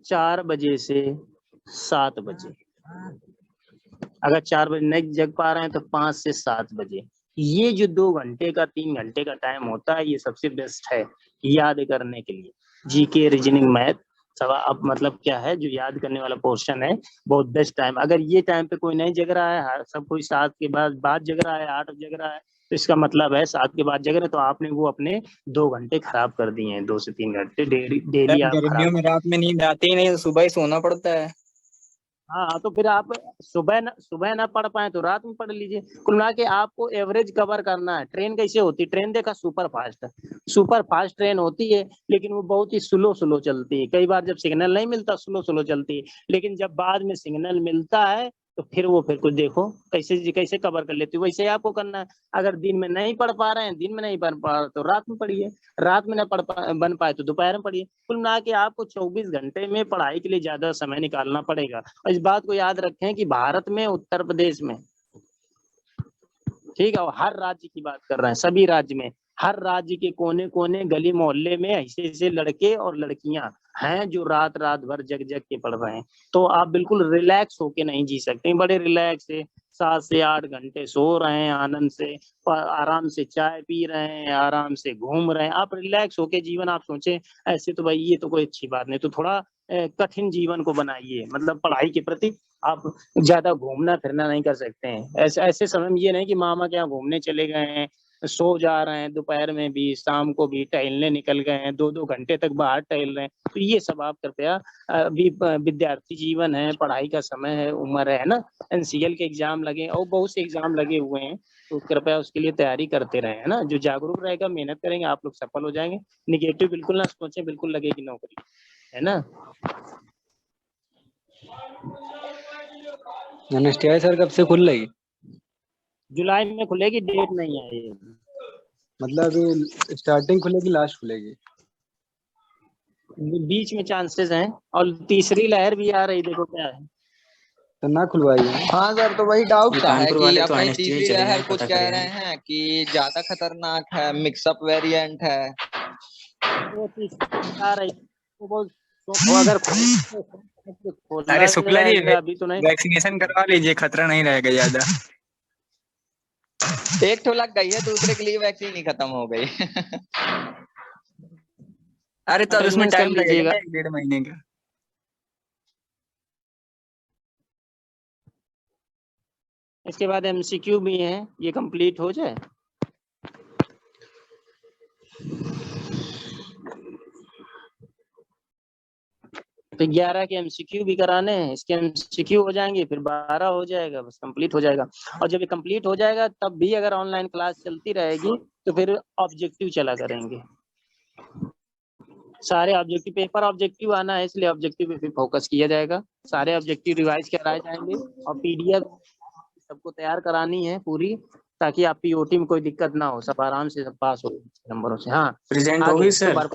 Speaker 2: 4 बजे से 7 बजे। अगर 4 बजे नहीं जग पा रहे हैं तो 5 से 7 बजे। ये जो 2 घंटे का 3 घंटे का टाइम होता है, ये सबसे बेस्ट है याद करने के लिए। जीके, रीजनिंग, मैथ सब। अब मतलब क्या है, जो याद करने वाला पोर्शन है, बहुत बेस्ट टाइम। अगर ये टाइम पे कोई नहीं जग रहा है, सब कोई 7 के बाद जग रहा है, 8 जग रहा है, तो इसका मतलब है 7 के बाद जग रहे, तो आपने वो अपने 2 घंटे खराब कर दिए हैं, 2 से 3 घंटे डेली आप
Speaker 4: गर्मियों
Speaker 2: खराब।
Speaker 4: में रात में नींद आती ही नहीं तो सुबह ही सोना पड़ता है।
Speaker 2: हाँ, तो फिर आप सुबह ना पढ़ पाए तो रात में पढ़ लीजिए। कुल मिला के आपको एवरेज कवर करना है। ट्रेन कैसे होती है, ट्रेन देखा, सुपर फास्ट ट्रेन होती है, लेकिन वो बहुत ही स्लो स्लो चलती है। कई बार जब सिग्नल नहीं मिलता स्लो स्लो चलती है, लेकिन जब बाद में सिग्नल मिलता है तो फिर वो फिर कुछ देखो कैसे कैसे कवर कर लेती हो, वैसे ही आपको करना है। अगर दिन में नहीं पढ़ पा रहे हैं, दिन में नहीं पढ़ पा रहे तो रात में पढ़िए, रात में ना बन पाए तो दोपहर में पढ़िए। कुल मिला के आपको 24 घंटे में पढ़ाई के लिए ज्यादा समय निकालना पड़ेगा। और इस बात को याद रखें कि भारत में, उत्तर प्रदेश में, ठीक है, और हर राज्य की बात कर रहे हैं, सभी राज्य में, हर राज्य के कोने कोने गली मोहल्ले में ऐसे ऐसे लड़के और लड़कियां हैं जो रात रात भर जग जग के पढ़ रहे हैं। तो आप बिल्कुल रिलैक्स होके नहीं जी सकते, बड़े रिलैक्स से 7 से 8 घंटे सो रहे हैं, आनंद से आराम से चाय पी रहे हैं, आराम से घूम रहे हैं, आप रिलैक्स होके जीवन आप सोचें। ऐसे तो भाई ये तो कोई अच्छी बात नहीं। तो थोड़ा कठिन जीवन को बनाइए, मतलब पढ़ाई के प्रति आप ज्यादा घूमना फिरना नहीं कर सकते हैं। ऐसे ऐसे समय में ये नहीं कि मामा के यहाँ घूमने चले गए हैं, सो जा रहे हैं, दोपहर में भी शाम को भी टहलने निकल गए हैं, 2-2 घंटे तक बाहर टहल रहे हैं। तो ये सब आप कृपया, अभी विद्यार्थी जीवन है, पढ़ाई का समय है, उम्र है ना, एनसीएल के एग्जाम लगे और बहुत से एग्जाम लगे हुए हैं, तो कृपया उसके लिए तैयारी करते रहे, है ना। जो जागरूक रहेगा, मेहनत करेंगे, आप लोग सफल हो जाएंगे। निगेटिव बिल्कुल ना सोचें, बिल्कुल लगेगी नौकरी, है ना।
Speaker 5: एनएसटीआई सर कब से खुल रही?
Speaker 2: जुलाई में खुलेगी, डेट नहीं आई है।
Speaker 5: मतलब अभी स्टार्टिंग खुलेगी, लास्ट खुलेगी?
Speaker 2: बीच में चांसेस हैं, और तीसरी लहर भी आ रही, देखो क्या है।
Speaker 5: तो ना खुलवाइए।
Speaker 4: हाँ सर, तो वही डाउट
Speaker 6: ये
Speaker 4: था है
Speaker 6: कानपुर
Speaker 4: कि
Speaker 6: वाले
Speaker 4: अब
Speaker 6: तो
Speaker 4: कहीं
Speaker 6: INSTI
Speaker 4: तीसरी
Speaker 6: चले
Speaker 4: लहर
Speaker 6: जाएं,
Speaker 4: कुछ
Speaker 6: पता
Speaker 4: कह
Speaker 6: करें।
Speaker 4: रहे हैं कि ज्यादा खतरनाक है, मिक्सअप वेरिएंट है।
Speaker 2: वो तीसरी आ रही, वो अगर खोला
Speaker 6: अरे शुक्ला जी,
Speaker 2: जाएगा, अभी तो नहीं।
Speaker 6: वैक्सीनेशन करवा लीजिए, खतरा नहीं रहेगा ज्यादा।
Speaker 4: एक तो लग गई है, दूसरे के लिए वैक्सीन ही खत्म हो गई।
Speaker 6: अरे तो अब उसमें
Speaker 2: अटेंडेंस कर
Speaker 6: टाइम लगेगा
Speaker 2: लीजिएगा।
Speaker 6: ना, 1-1.5 महीने का।
Speaker 2: इसके बाद एमसीक्यू भी है, ये कंप्लीट हो जाए। तो 11 के एमसीक्यू भी कराने हैं, इसके एमसीक्यू हो जाएंगे, फिर 12 हो जाएगा, बस कंप्लीट हो जाएगा। और जब ये कंप्लीट हो जाएगा, तब भी अगर ऑनलाइन क्लास चलती रहेगी तो फिर ऑब्जेक्टिव चला करेंगे। सारे ऑब्जेक्टिव, पेपर ऑब्जेक्टिव आना है, इसलिए ऑब्जेक्टिव पे फिर फोकस किया जाएगा। सारे ऑब्जेक्टिव रिवाइज कराए जाएंगे, और पीडीएफ सबको तैयार करानी है पूरी, ताकि आप पीओटी में कोई दिक्कत ना हो, सब आराम से सब पास हो नंबरों से। हाँ,
Speaker 6: प्रेजेंट
Speaker 2: आगे
Speaker 6: होगी
Speaker 2: तो
Speaker 6: सर?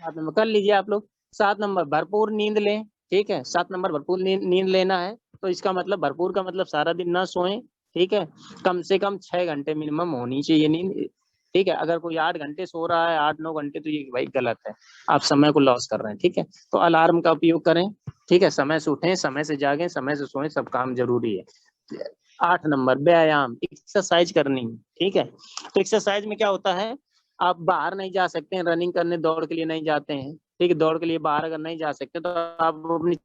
Speaker 2: 7 नंबर कर लीजिए आप लोग। 7 नंबर भरपूर नींद लें, ठीक है। 7 नंबर भरपूर नींद लेना है। तो इसका मतलब, भरपूर का मतलब सारा दिन ना सोएं, ठीक है। कम से कम 6 घंटे मिनिमम होनी चाहिए नींद, ठीक है। अगर कोई 8 घंटे सो रहा है, 8-9 घंटे, तो ये भाई गलत है, आप समय को लॉस कर रहे हैं, ठीक है। तो अलार्म का उपयोग करें, ठीक है। समय से उठें, समय से जागें, समय से सोएं, सब काम जरूरी है। 8 नंबर व्यायाम, एक्सरसाइज करनी, ठीक है। तो एक्सरसाइज में क्या होता है, आप बाहर नहीं जा सकते हैं रनिंग करने, दौड़ के लिए नहीं जाते हैं, ठीक है। दौड़ के लिए बाहर अगर नहीं जा सकते, तो आप अपनी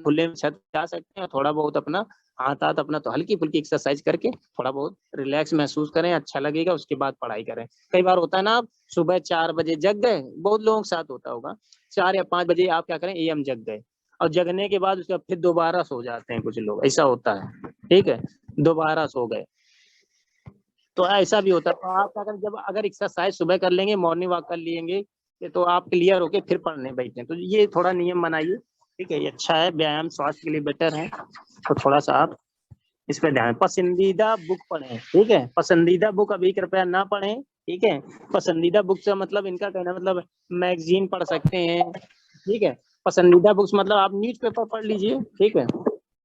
Speaker 2: खुले में छत जा सकते हैं, थोड़ा बहुत अपना हाथ हाथ अपना, तो हल्की फुल्की एक्सरसाइज करके थोड़ा बहुत रिलैक्स महसूस करें, अच्छा लगेगा, उसके बाद पढ़ाई करें। कई बार होता है ना, आप सुबह 4 बजे जग गए, बहुत लोगों के साथ होता होगा, 4 या 5 बजे आप क्या करें, एएम जग गए, और जगने के बाद उसके बाद फिर दोबारा सो जाते हैं, कुछ लोग ऐसा होता है, ठीक है, दोबारा सो गए, तो ऐसा भी होता है। तो आप अगर जब अगर एक्सरसाइज सुबह कर लेंगे, मॉर्निंग वॉक कर लेंगे, तो आप क्लियर होके फिर पढ़ने बैठे, तो ये थोड़ा नियम बनाइए, ठीक है। ये अच्छा है, व्यायाम स्वास्थ्य के लिए बेटर है, तो थोड़ा सा आप इस पे ध्यान। पसंदीदा बुक पढ़ें, ठीक है। पसंदीदा बुक अभी कृपया ना पढ़ें, ठीक है। पसंदीदा बुक से मतलब, इनका कहना मतलब मैगजीन पढ़ सकते हैं, ठीक है। पसंदीदा बुक्स मतलब आप न्यूज़पेपर पढ़ लीजिए, ठीक है।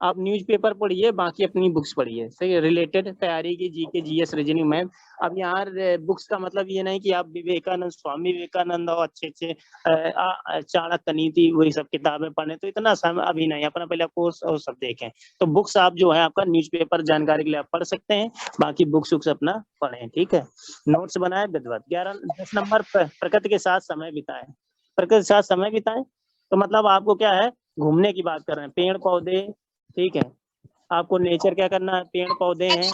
Speaker 2: आप न्यूज़पेपर पढ़िए, बाकी अपनी बुक्स पढ़िए, सही है, रिलेटेड तैयारी की, जीके, जीएस, रीजनिंग, मैथ। अब यहाँ बुक्स का मतलब ये नहीं कि आप विवेकानंद, स्वामी विवेकानंद और अच्छे अच्छे चाणक्य नीति, वही सब किताबें पढ़ें, तो इतना समय अभी नहीं, अपना पहले कोर्स और सब देखें। तो बुक्स आप जो है आपका न्यूज़पेपर जानकारी के लिए आप पढ़ सकते हैं, बाकी बुक्स वुक्स अपना पढ़ें, ठीक है। नोट्स बनाए विधिवत। 10 नंबर प्रकृति के साथ समय बिताएं, प्रकृति के साथ समय बिताएं, तो मतलब आपको क्या है, घूमने की बात कर रहे हैं, पेड़ पौधे, ठीक है। आपको नेचर क्या करना है, पेड़ पौधे हैं,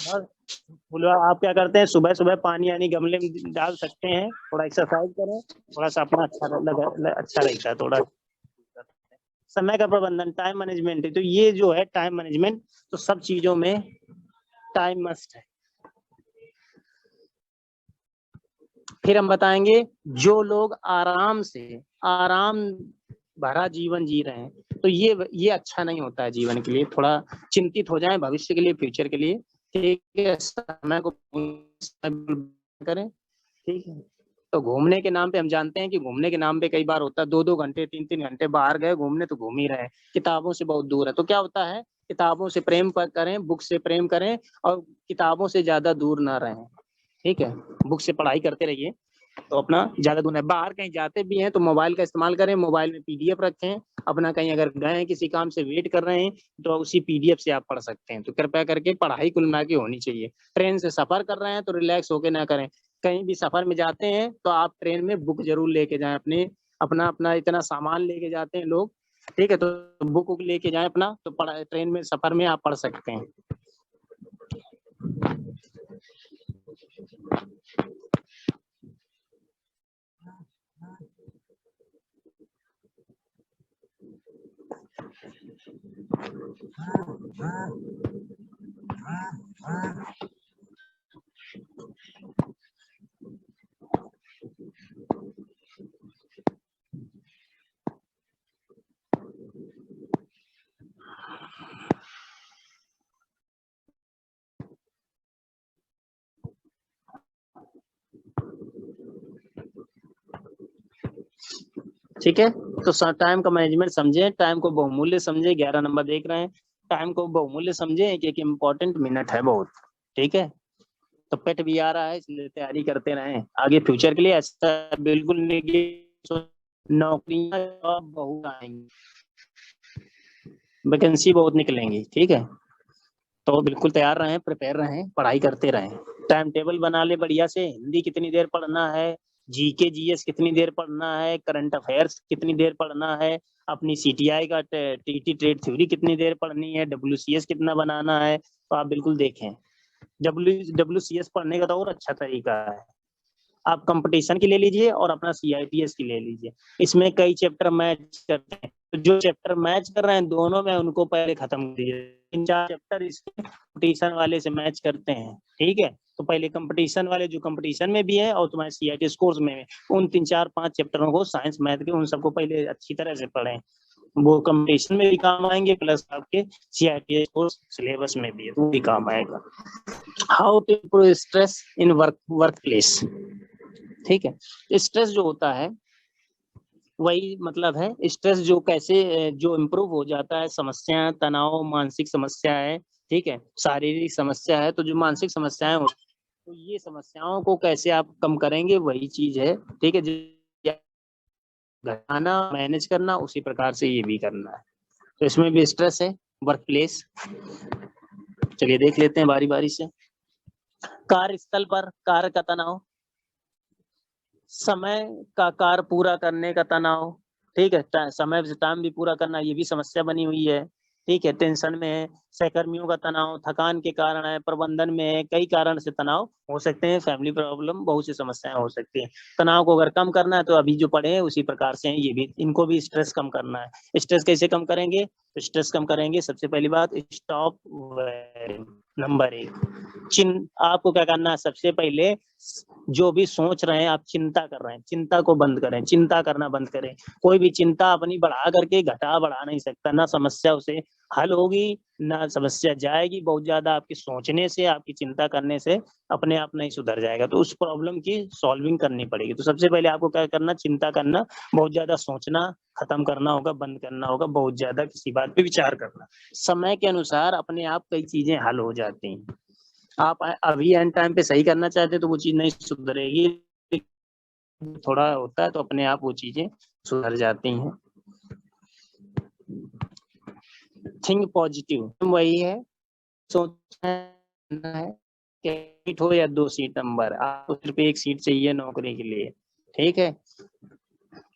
Speaker 2: और आप क्या करते हैं, सुबह सुबह पानी यानी गमले में डाल सकते हैं, थोड़ा एक्सरसाइज करें, थोड़ा सा अपना अच्छा रहता है थोड़ा। समय का प्रबंधन, टाइम मैनेजमेंट है, तो ये जो है टाइम मैनेजमेंट, तो सब चीजों में टाइम मस्ट है। फिर हम बताएंगे, जो लोग आराम भरा जीवन जी रहे हैं, तो ये अच्छा नहीं होता है जीवन के लिए। थोड़ा चिंतित हो जाएं भविष्य के लिए, फ्यूचर के लिए, ठीक है। समय को करें, ठीक है। तो घूमने के नाम पे हम जानते हैं कि घूमने के नाम पे कई बार होता है 2-2 घंटे 3-3 घंटे बाहर गए घूमने, तो घूम ही रहे हैं, किताबों से बहुत दूर है। तो क्या होता है, किताबों से प्रेम करें, बुक से प्रेम करें और किताबों से ज्यादा दूर ना रहें, ठीक है। बुक से पढ़ाई करते रहिए तो अपना ज्यादा दूर है। बाहर कहीं जाते भी हैं तो मोबाइल का इस्तेमाल करें, मोबाइल में पीडीएफ रखें अपना, कहीं अगर गए हैं किसी काम से वेट कर रहे हैं तो उसी पीडीएफ से आप पढ़ सकते हैं। तो कृपया करके पढ़ाई कुल मिला के होनी चाहिए। ट्रेन से सफर कर रहे हैं तो रिलैक्स होके ना करें। कहीं भी सफर में जाते हैं तो आप ट्रेन में बुक जरूर लेके जाएं, अपने अपना अपना इतना सामान लेके जाते हैं लोग, ठीक है। तो बुक लेके जाएं अपना, तो ट्रेन में सफर में आप पढ़ सकते हैं। ठीक है। तो टाइम का मैनेजमेंट समझें, टाइम को बहुमूल्य समझें। 11 नंबर देख रहे हैं, टाइम को बहुमूल्य समझें, एक इम्पोर्टेंट मिनट है बहुत, ठीक है। तो पेट भी आ रहा है इसलिए तैयारी करते रहें आगे फ्यूचर के लिए। ऐसा बिल्कुल नहीं कि नौकरियां बहुत आएंगी, वैकेंसी बहुत निकलेंगी, ठीक है। तो बिल्कुल तैयार रहें, प्रिपेयर रहें, पढ़ाई करते रहें। टाइम टेबल बना ले बढ़िया से, हिंदी कितनी देर पढ़ना है, जीके जीएस कितनी देर पढ़ना है, करंट अफेयर्स कितनी देर पढ़ना है, अपनी सीटीआई का टीटी ट्रेड थ्योरी कितनी देर पढ़नी है, डब्ल्यूसीएस कितना बनाना है। तो आप बिल्कुल देखें। डब्ल्यूसीएस पढ़ने का तो और अच्छा तरीका है, आप कंपटीशन की ले लीजिए और अपना सीआईपीएस की ले लीजिए। इसमें कई चैप्टर मैच करते हैं, तो जो चैप्टर मैच कर रहे हैं दोनों में उनको पहले खत्म कीजिए। 3-4 चैप्टर इसके कंपटीशन वाले से मैच करते हैं, ठीक है। तो पहले कंपटीशन वाले जो कंपटीशन में भी है और तुम्हारे सीआईटी कोर्स में उन 3-4-5 चैप्टरों को, साइंस मैथ के, उन सबको पहले अच्छी तरह से पढ़ें। वो कंपटीशन में भी काम आएंगे, प्लस आपके सीआईटी कोर्स सिलेबस में भी है तो भी काम आएगा। How to improve stress in workplace, ठीक है। स्ट्रेस जो होता है वही मतलब है, स्ट्रेस जो कैसे जो इम्प्रूव हो जाता है, समस्या, तनाव, मानसिक समस्या है, ठीक है, शारीरिक समस्या है। तो जो मानसिक समस्याएं हो, तो ये समस्याओं को कैसे आप कम करेंगे वही चीज है, ठीक है। घटाना, मैनेज करना, उसी प्रकार से ये भी करना है। तो इसमें भी स्ट्रेस है, वर्क प्लेस। चलिए देख लेते हैं बारी बारी से। कार्यस्थल पर कार्य का तनाव, समय का कार्य पूरा करने का तनाव, ठीक है। समय से टाइम भी पूरा करना, ये भी समस्या बनी हुई है, ठीक है। टेंशन में है, सहकर्मियों का तनाव, थकान के कारण है, प्रबंधन में है, कई कारण से तनाव हो सकते हैं, फैमिली प्रॉब्लम, बहुत सी समस्याएं हो सकती हैं। तनाव को अगर कम करना है तो अभी जो पढ़े हैं उसी प्रकार से हैं ये भी, इनको भी स्ट्रेस कम करना है। स्ट्रेस कैसे कम करेंगे, तो स्ट्रेस कम करेंगे सबसे पहली बात, स्टॉप वेयरिंग। नंबर 1, आपको क्या करना है, सबसे पहले जो भी सोच रहे हैं आप, चिंता कर रहे हैं, चिंता को बंद करें, चिंता करना बंद करें। कोई भी चिंता अपनी बढ़ा करके बढ़ा नहीं सकता, ना समस्या उसे हल होगी ना समस्या जाएगी। बहुत ज्यादा आपकी सोचने से, आपकी चिंता करने से अपने आप नहीं सुधर जाएगा, तो उस प्रॉब्लम की सॉल्विंग करनी पड़ेगी। तो सबसे पहले आपको क्या करना, चिंता करना, बहुत ज्यादा सोचना खत्म करना होगा, बंद करना होगा, बहुत ज्यादा किसी बात पे विचार करना। समय के अनुसार अपने आप कई चीजें हल हो जाती हैं। आप अभी एंड टाइम पे सही करना चाहते तो वो चीज नहीं सुधरेगी, थोड़ा होता है तो अपने आप वो चीजें सुधर जाती हैं। थिंक पॉजिटिव वही है, सोचना है कि सीट हो या 2 सीट नंबर, आपको सिर्फ 1 सीट चाहिए नौकरी के लिए, ठीक है।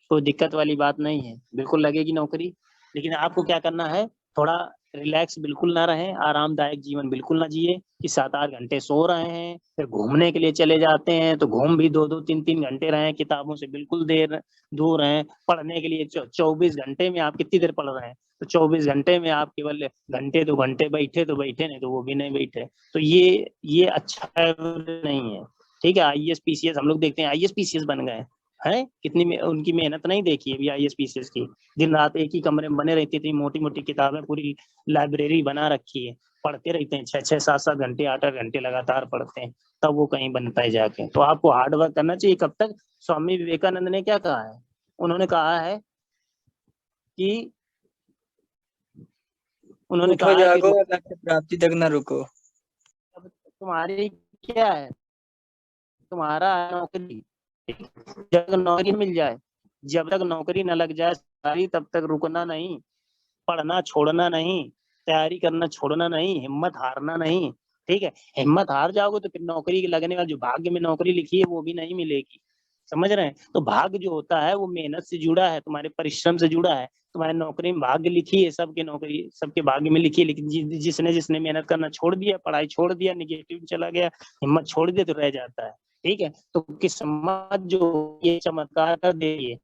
Speaker 2: कोई दिक्कत वाली बात नहीं है, बिल्कुल लगेगी नौकरी। लेकिन आपको क्या करना है, थोड़ा रिलैक्स बिल्कुल ना रहें, आरामदायक जीवन बिल्कुल ना जिए कि 7-8 घंटे सो रहे हैं, फिर घूमने के लिए चले जाते हैं तो घूम भी 2-2 3-3 घंटे रहें, किताबों से बिल्कुल दूर रहें। पढ़ने के लिए 24 घंटे में आप कितनी देर पढ़ रहे हैं, तो 24 घंटे में आप केवल घंटे 2 घंटे बैठे तो बैठे, नहीं तो वो भी नहीं बैठे। तो ये अच्छा नहीं है, ठीक है। आईएएस पीसीएस हम लोग देखते हैं, आईएएस पीसीएस बन गए, है, उनकी मेहनत नहीं देखी है IAS PCS की। दिन रात एक ही कमरे में बने रहती थी, मोटी मोटी किताबें, पूरी लाइब्रेरी बना रखी है, पढ़ते रहते हैं 6-6, 7-7 घंटे, 8-8 घंटे लगातार पढ़ते हैं, तब वो कहीं बनता है जाके। तो आपको हार्ड वर्क करना चाहिए। कब तक? स्वामी विवेकानंद ने क्या कहा है? उन्होंने कहा है कि
Speaker 6: उठो जागो लक्ष्य प्राप्ति तक न रुको।
Speaker 2: तुम्हारी क्या है? तुम्हारा नौकरी, जब नौकरी मिल जाए, जब तक नौकरी न लग जाए सारी, तब तक रुकना नहीं, पढ़ना छोड़ना नहीं, तैयारी करना छोड़ना नहीं, हिम्मत हारना नहीं। ठीक है, हिम्मत हार जाओगे तो फिर नौकरी के लगने वाली, जो भाग्य में नौकरी लिखी है वो भी नहीं मिलेगी। समझ रहे हैं? तो भाग्य जो होता है वो मेहनत से जुड़ा है, तुम्हारे परिश्रम से जुड़ा है। तुम्हारे नौकरी में भाग्य लिखी है, सबके नौकरी सबके भाग्य में लिखी है, लेकिन जिसने जिसने मेहनत करना छोड़ दिया, पढ़ाई छोड़ दिया, निगेटिव चला गया, हिम्मत छोड़ दिया, तो रह जाता है। ठीक है, तो किस्मत जो ये चमत्कार कर देगी,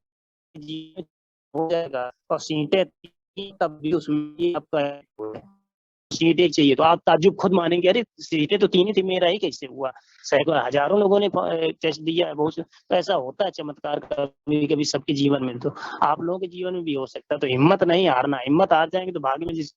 Speaker 2: हो जाएगा। और सीटें तब भी उसमें आपका सीटें चाहिए तो आप ताज्जुब खुद मानेंगे, अरे सीटें तो 3 ही थी, मेरा ही कैसे हुआ? सैकड़ों हजारों लोगों ने टेस्ट दिया है, बहुत। तो ऐसा होता है चमत्कार कभी कभी सबके जीवन में, तो आप लोगों के जीवन में भी हो सकता है। तो हिम्मत नहीं हारना, हिम्मत हार जाएंगे तो भाग्य में जिस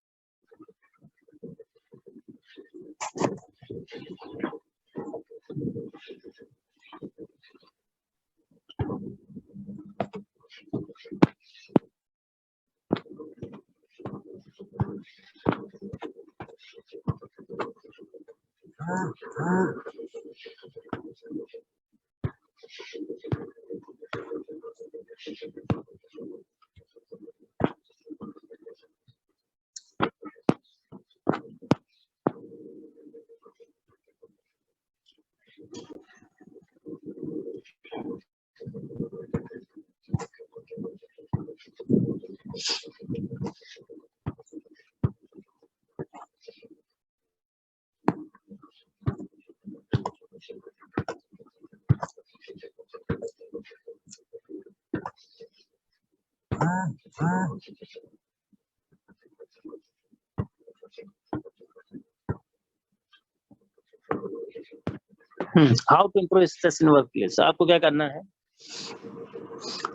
Speaker 2: how to improve stress in workplace. आपको क्या करना है?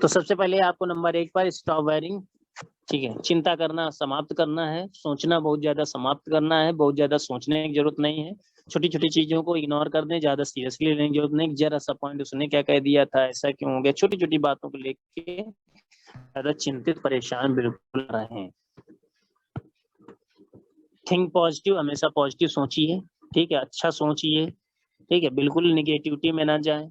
Speaker 2: तो सबसे पहले आपको नंबर 1 पर स्टॉप वेयरिंग, ठीक है, चिंता करना समाप्त करना है, सोचना बहुत ज्यादा समाप्त करना है, बहुत ज्यादा सोचने की जरूरत नहीं है, छोटी छोटी चीजों को इग्नोर कर दें, ज्यादा सीरियसली लेने की जरूरत नहीं। जरा सा पॉइंट उसने क्या कह दिया था, ऐसा क्यों हो गया, छोटी छोटी बातों को लेके ज्यादा चिंतित परेशान बिल्कुल रहे। थिंक पॉजिटिव, हमेशा पॉजिटिव सोचिए, ठीक है, अच्छा सोचिए, ठीक है, बिल्कुल निगेटिविटी में ना जाए।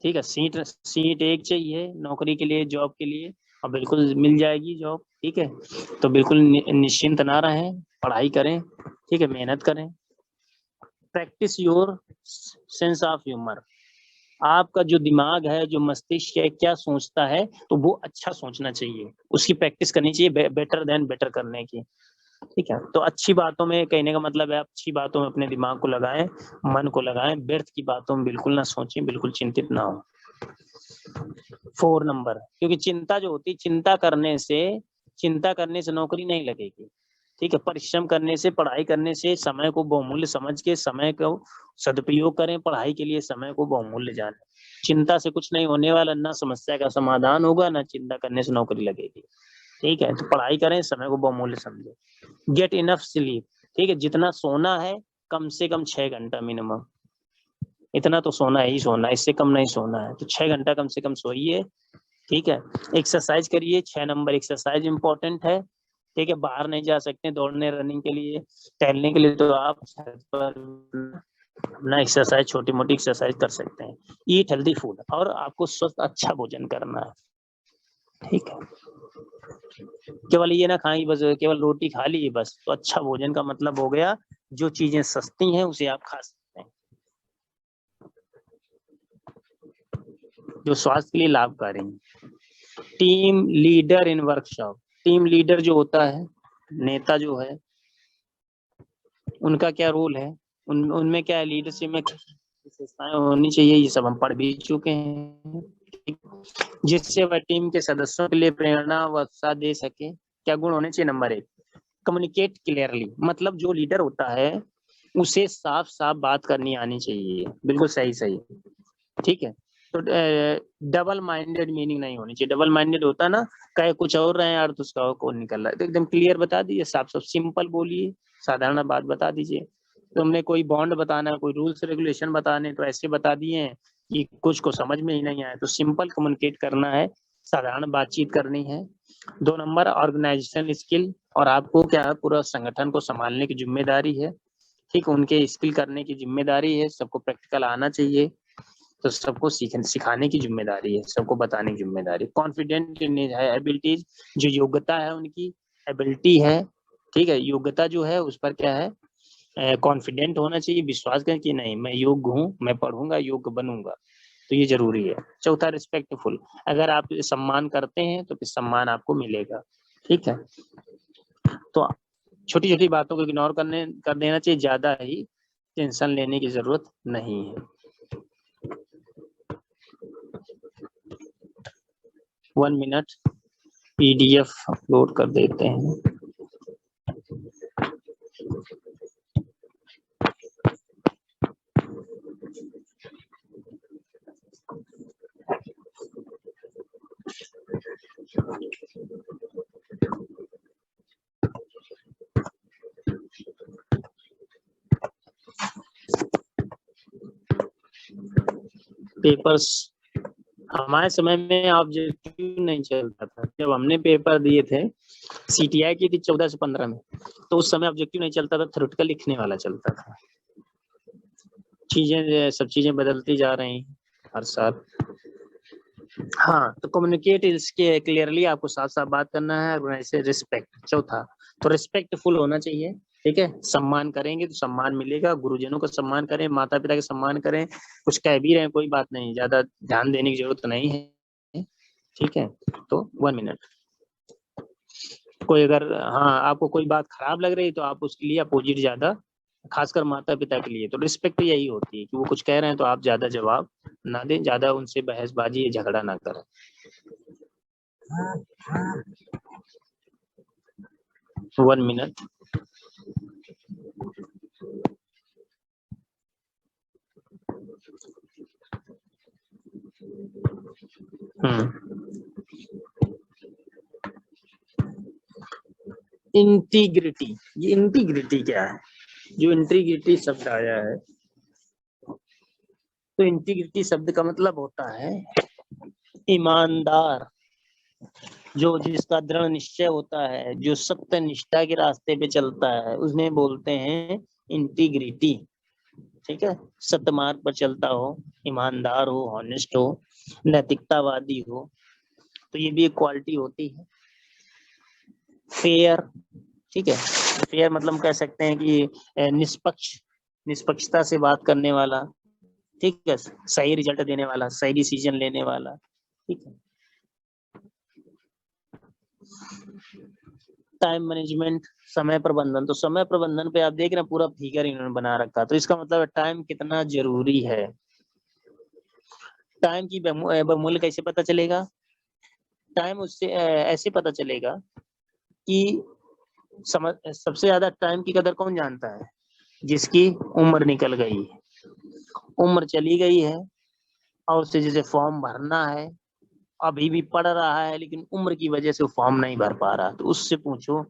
Speaker 2: ठीक है, सीट एक चाहिए नौकरी के लिए, जॉब के लिए, और बिल्कुल मिल जाएगी जॉब। ठीक है, तो बिल्कुल निश्चिंत ना रहें, पढ़ाई करें, ठीक है, मेहनत करें। Practice your sense of humour. आपका जो दिमाग है, जो मस्तिष्क है, क्या सोचता है, तो वो अच्छा सोचना चाहिए, उसकी प्रैक्टिस करनी चाहिए, बेटर देन बेटर करने की। ठीक है, तो अच्छी बातों में, कहने का मतलब है अच्छी बातों में अपने दिमाग को लगाएं, मन को लगाएं, व्यर्थ की बातों में बिल्कुल ना सोचें, बिल्कुल चिंतित ना हो। 4 नंबर, क्योंकि चिंता जो होती है, चिंता करने से नौकरी नहीं लगेगी। ठीक है, परिश्रम करने से, पढ़ाई करने से, समय को बहुमूल्य समझ के समय को सदुपयोग करें, पढ़ाई के लिए समय को बहुमूल्य जाने। चिंता से कुछ नहीं होने वाला, ना समस्या का समाधान होगा, ना चिंता करने से नौकरी लगेगी। ठीक है, तो पढ़ाई करें, समय को बहुमूल्य समझें। गेट इनफ स्लीप, ठीक है, जितना सोना है कम से कम 6 घंटा मिनिमम, इतना तो सोना ही सोना, इससे कम नहीं सोना है, तो 6 घंटा कम से कम सोइए। ठीक है, एक्सरसाइज करिए, 6 नंबर एक्सरसाइज इंपॉर्टेंट है। ठीक है, बाहर नहीं जा सकते दौड़ने, रनिंग के लिए, टहलने के लिए, तो आप छत पर अपना एक्सरसाइज, छोटी मोटी एक्सरसाइज कर सकते हैं। ईट हेल्दी फूड, और आपको स्वस्थ अच्छा भोजन करना है। ठीक है, केवल ये ना खाएं बस, केवल रोटी खा ली बस, तो अच्छा भोजन का मतलब हो गया जो चीजें सस्ती हैं उसे आप खा सकते हैं, जो स्वास्थ्य के लिए लाभकारी है। Team leader in workshop, team leader जो होता है, नेता जो है, उनका क्या रोल है, उनमें क्या लीडरशिप में विशेषताएं होनी चाहिए, ये सब हम पढ़ भी चुके हैं। जिससे वह टीम के सदस्यों के लिए प्रेरणा व उत्साह दे सके। क्या गुण होने चाहिए? नंबर 1, कम्युनिकेट क्लियरली, मतलब जो लीडर होता है उसे साफ साफ बात करनी आनी चाहिए, बिल्कुल सही सही, ठीक है। तो डबल माइंडेड मीनिंग नहीं होनी चाहिए। डबल माइंडेड होता है ना, कहे कुछ और रहे हैं अर्थ उसका और निकल रहा है। तो एकदम क्लियर बता दीजिए, साफ साफ सिंपल बोलिए, साधारण बात बता दीजिए। तो हमने कोई बॉन्ड बताना है, कोई रूल्स रेगुलेशन बताने, तो ऐसे बता दिए हैं कि कुछ को समझ में ही नहीं आया। तो सिंपल कम्युनिकेट करना है, साधारण बातचीत करनी है। 2 नंबर ऑर्गेनाइजेशन स्किल, और आपको क्या है, पूरा संगठन को संभालने की जिम्मेदारी है, ठीक, उनके स्किल करने की जिम्मेदारी है। सबको प्रैक्टिकल आना चाहिए, तो सबको सिखाने की जिम्मेदारी है, सबको बताने की जिम्मेदारी। कॉन्फिडेंट है एबिलिटीज, जो योग्यता है उनकी, एबिलिटी है, ठीक है, योग्यता जो है उस पर क्या है, कॉन्फिडेंट होना चाहिए, विश्वास करें कि नहीं मैं योग्य हूँ, मैं पढ़ूंगा, योग्य बनूंगा, तो ये जरूरी है। चौथा रिस्पेक्टफुल, अगर आप सम्मान करते हैं तो फिर सम्मान आपको मिलेगा, ठीक है। तो छोटी छोटी बातों को इग्नोर कर देना चाहिए, ज्यादा ही टेंशन लेने की जरूरत नहीं है। 1 मिनट, PDF अपलोड कर देते हैं। पेपर्स हमारे समय में ऑब्जेक्टिव नहीं चलता था। जब हमने पेपर दिए थे, CTI की थी 14 से 15 में, तो उस समय ऑब्जेक्टिव नहीं चलता था, थ्योरेटिकल लिखने वाला चलता था। सब चीजें बदलती जा रही हैं हर साल। हाँ, तो कम्युनिकेट इसके क्लियरली, आपको साफ साफ बात करना है, और ऐसे रिस्पेक्ट। चौथा, तो रिस्पेक्टफुल होना चाहिए, ठीक है। सम्मान करेंगे तो सम्मान मिलेगा, गुरुजनों का सम्मान करें, माता पिता का सम्मान करें, कुछ कह भी रहे हैं कोई बात नहीं, ज्यादा ध्यान देने की जरूरत नहीं है, ठीक है। तो 1 मिनट, कोई अगर हाँ आपको कोई बात खराब लग रही तो आप उसके लिए अपोजिट ज्यादा, खासकर माता पिता के लिए तो रिस्पेक्ट यही होती है कि वो कुछ कह रहे हैं तो आप ज्यादा जवाब ना दें, ज्यादा उनसे बहसबाजी या झगड़ा ना करें। 1 मिनट, इंटीग्रिटी, ये इंटीग्रिटी क्या है? जो इंटीग्रिटी शब्द आया है, तो इंटीग्रिटी शब्द का मतलब होता है ईमानदार, जो जिसका दृढ़ निश्चय होता है, जो सत्य निष्ठा के रास्ते पे चलता है, उसने बोलते हैं इंटीग्रिटी, ठीक है। सत्य मार्ग पर चलता हो, ईमानदार हो, हॉनेस्ट हो, नैतिकतावादी हो, तो ये भी एक क्वालिटी होती है। फेयर, ठीक है, फेयर मतलब हम कह सकते हैं कि निष्पक्षता से बात करने वाला, ठीक है, सही रिजल्ट देने वाला, सही डिसीजन लेने वाला, ठीक है। टाइम मैनेजमेंट, समय प्रबंधन, तो समय प्रबंधन पे आप देख रहे हैं पूरा फिगर इन्होंने बना रखा, तो इसका मतलब है टाइम कितना जरूरी है। टाइम की बहुमूल्य कैसे पता चलेगा? टाइम उससे ऐसे पता चलेगा कि सबसे ज्यादा टाइम की कदर कौन जानता है? जिसकी उम्र निकल गई, उम्र चली गई है, और उसे जैसे फॉर्म भरना है, अभी भी पढ़ रहा है, लेकिन उम्र की वजह से वो फॉर्म नहीं भर पा रहा, तो उससे पूछो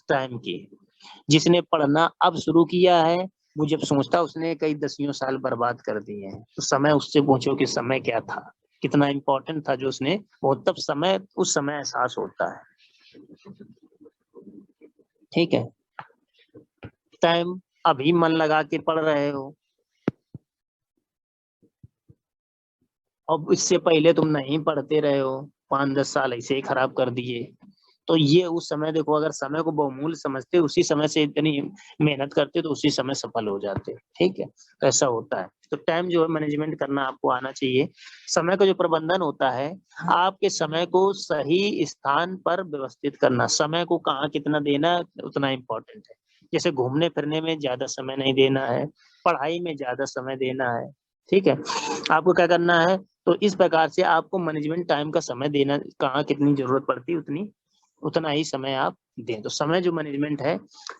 Speaker 2: टाइम की। जिसने पढ़ना अब शुरू किया है, वो जब सोचता उसने कई दसियों साल बर्बाद कर दिए हैं, तो समय उससे पूछो कि समय क्या था, कितना इंपॉर्टेंट था जो उसने, वो तब समय उस समय एहसास होता है, ठीक है। टाइम अभी मन लगा के पढ़ रहे हो, अब इससे पहले तुम नहीं पढ़ते रहे हो, 5-10 साल ऐसे ही खराब कर दिए, तो ये उस समय देखो, अगर समय को बहुमूल्य समझते, उसी समय से इतनी मेहनत करते, तो उसी समय सफल हो जाते, ठीक है। तो ऐसा होता है, तो टाइम जो है मैनेजमेंट करना आपको आना चाहिए। समय का जो प्रबंधन होता है, आपके समय को सही स्थान पर व्यवस्थित करना, समय को कहाँ कितना देना उतना इम्पोर्टेंट है। जैसे घूमने फिरने में ज्यादा समय नहीं देना है, पढ़ाई में ज्यादा समय देना है, ठीक है। आपको क्या करना है, तो इस प्रकार से आपको मैनेजमेंट टाइम का समय देना, कहाँ कितनी जरूरत पड़ती है उतनी उतना ही समय आप दें। तो समय जो मैनेजमेंट है,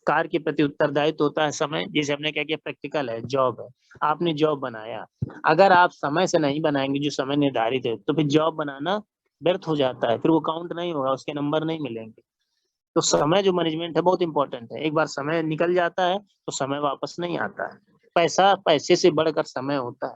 Speaker 2: कार्य के प्रति उत्तरदायित्व होता है समय। जैसे हमने क्या किया, प्रैक्टिकल है, जॉब है, आपने जॉब बनाया, अगर आप समय से नहीं बनाएंगे जो समय निर्धारित है, तो फिर जॉब बनाना व्यर्थ हो जाता है, फिर वो काउंट नहीं होगा, उसके नंबर नहीं मिलेंगे। तो समय जो मैनेजमेंट है बहुत इंपॉर्टेंट है। एक बार समय निकल जाता है तो समय वापस नहीं आता है। पैसा पैसे से बढ़कर समय होता है,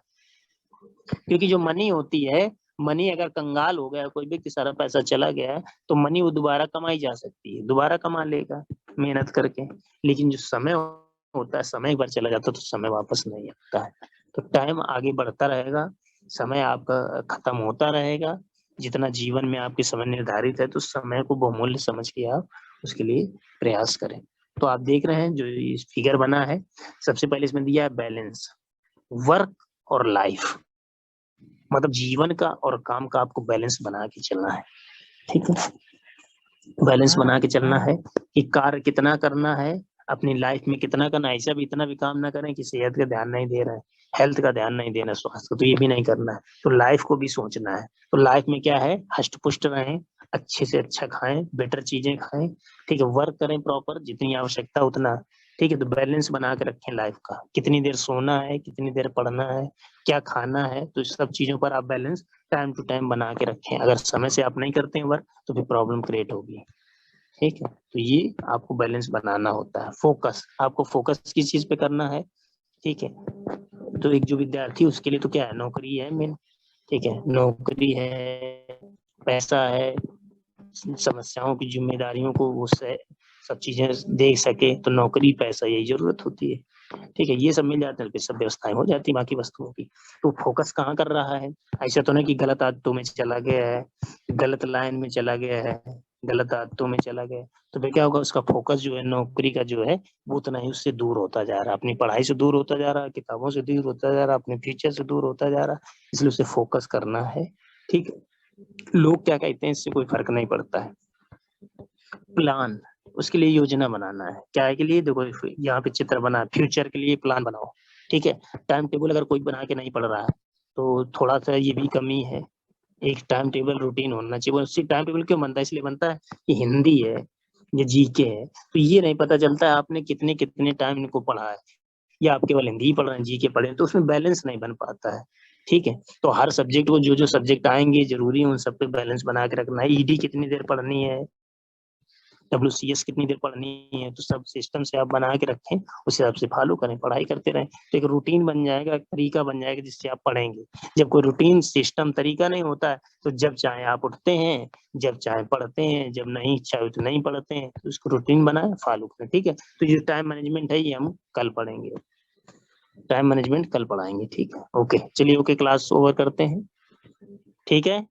Speaker 2: क्योंकि जो मनी होती है, मनी अगर कंगाल हो गया, कोई व्यक्ति सारा पैसा चला गया, तो मनी वो दोबारा कमाई जा सकती है, दोबारा कमा लेगा मेहनत करके। लेकिन जो समय होता है, समय एक बार चला जाता है तो समय वापस नहीं आता है। तो टाइम आगे बढ़ता रहेगा, समय आपका खत्म होता रहेगा। जितना जीवन में आपके समय निर्धारित है, तो समय को बहुमूल्य समझ के आप उसके लिए प्रयास करें। तो आप देख रहे हैं जो ये फिगर बना है, सबसे पहले इसमें दिया है बैलेंस, वर्क और लाइफ, मतलब जीवन का और काम का आपको बैलेंस बना के चलना है। ठीक है, बैलेंस बना के चलना है कि कार्य कितना करना है, अपनी लाइफ में कितना करना है। ऐसा भी इतना भी काम ना करें कि सेहत का ध्यान नहीं दे रहे हैं, हेल्थ का ध्यान नहीं देना, स्वास्थ्य को, तो ये भी नहीं करना है। तो लाइफ को भी सोचना है। तो लाइफ में क्या है, हष्ट पुष्ट रहें, अच्छे से अच्छा खाएं, बेटर चीजें खाएं, ठीक है, वर्क करें प्रॉपर, जितनी आवश्यकता उतना, ठीक है। तो बैलेंस बना के रखें लाइफ का, कितनी देर सोना है, कितनी देर पढ़ना है, क्या खाना है, तो इस सब चीजों पर आप बैलेंस टाइम टू टाइम बना के रखें। अगर समय से आप नहीं करते हैं वर्क, तो फिर प्रॉब्लम क्रिएट होगी। ठीक है, तो ये आपको बैलेंस बनाना होता है। फोकस, आपको फोकस किस चीज पे करना है, ठीक है। तो एक जो विद्यार्थी, उसके लिए तो क्या है, नौकरी है मेन, ठीक है, नौकरी है, पैसा है, समस्याओं की जिम्मेदारियों को वो सब चीजें देख सके, तो नौकरी पैसा यही जरूरत होती है। ठीक है, ये सब मिल जाते हैं तो सब व्यवस्थाएं हो जाती है बाकी वस्तुओं की। तो फोकस कहाँ कर रहा है, ऐसा तो नहीं कि गलत आदतों में चला गया है, गलत लाइन में चला गया है, गलत आदतों में चला गया, तो फिर क्या होगा, उसका फोकस जो है नौकरी का जो है वो उतना ही उससे दूर होता जा रहा है, अपनी पढ़ाई से दूर होता जा रहा है, किताबों से दूर होता जा रहा है, अपने फ्यूचर से दूर होता जा रहा है। इसलिए उसे फोकस करना है। ठीक है, लोग क्या कहते हैं इससे कोई फर्क नहीं पड़ता है। प्लान, उसके लिए योजना बनाना है। क्या है के लिए, देखो यहाँ पे चित्र बना, फ्यूचर के लिए प्लान बनाओ। ठीक है, टाइम टेबल अगर कोई बना के नहीं पढ़ रहा है, तो थोड़ा सा ये भी कमी है। एक टाइम टेबल रूटीन होना चाहिए। उसी टाइम टेबल क्यों बनता है, इसलिए बनता है कि हिंदी है या जीके है, तो ये नहीं पता चलता है आपने कितने कितने टाइम इनको पढ़ा है, या आप केवल हिंदी पढ़ रहे हैं, जीके पढ़े हैं, तो उसमें बैलेंस नहीं बन पाता है। ठीक है, तो हर सब्जेक्ट को जो जो सब्जेक्ट आएंगे जरूरी है उन सब पे बैलेंस बना के रखना है। ईडी कितनी देर पढ़नी है, WCS कितनी देर पढ़नी है, तो सब सिस्टम से आप बना के रखें, उस हिसाब से फॉलो करें, पढ़ाई करते रहें, तो एक रूटीन बन जाएगा, एक तरीका बन जाएगा जिससे आप पढ़ेंगे। जब कोई रूटीन सिस्टम तरीका नहीं होता है, तो जब चाहे आप उठते हैं, जब चाहे पढ़ते हैं, जब नहीं इच्छा हो तो नहीं पढ़ते हैं, तो उसको रूटीन बनाए, फॉलो करें। ठीक है, तो ये टाइम मैनेजमेंट है, ये हम कल पढ़ेंगे, टाइम मैनेजमेंट कल पढ़ाएंगे। ठीक है, ओके, चलिए, ओके, क्लास ओवर करते हैं। ठीक है।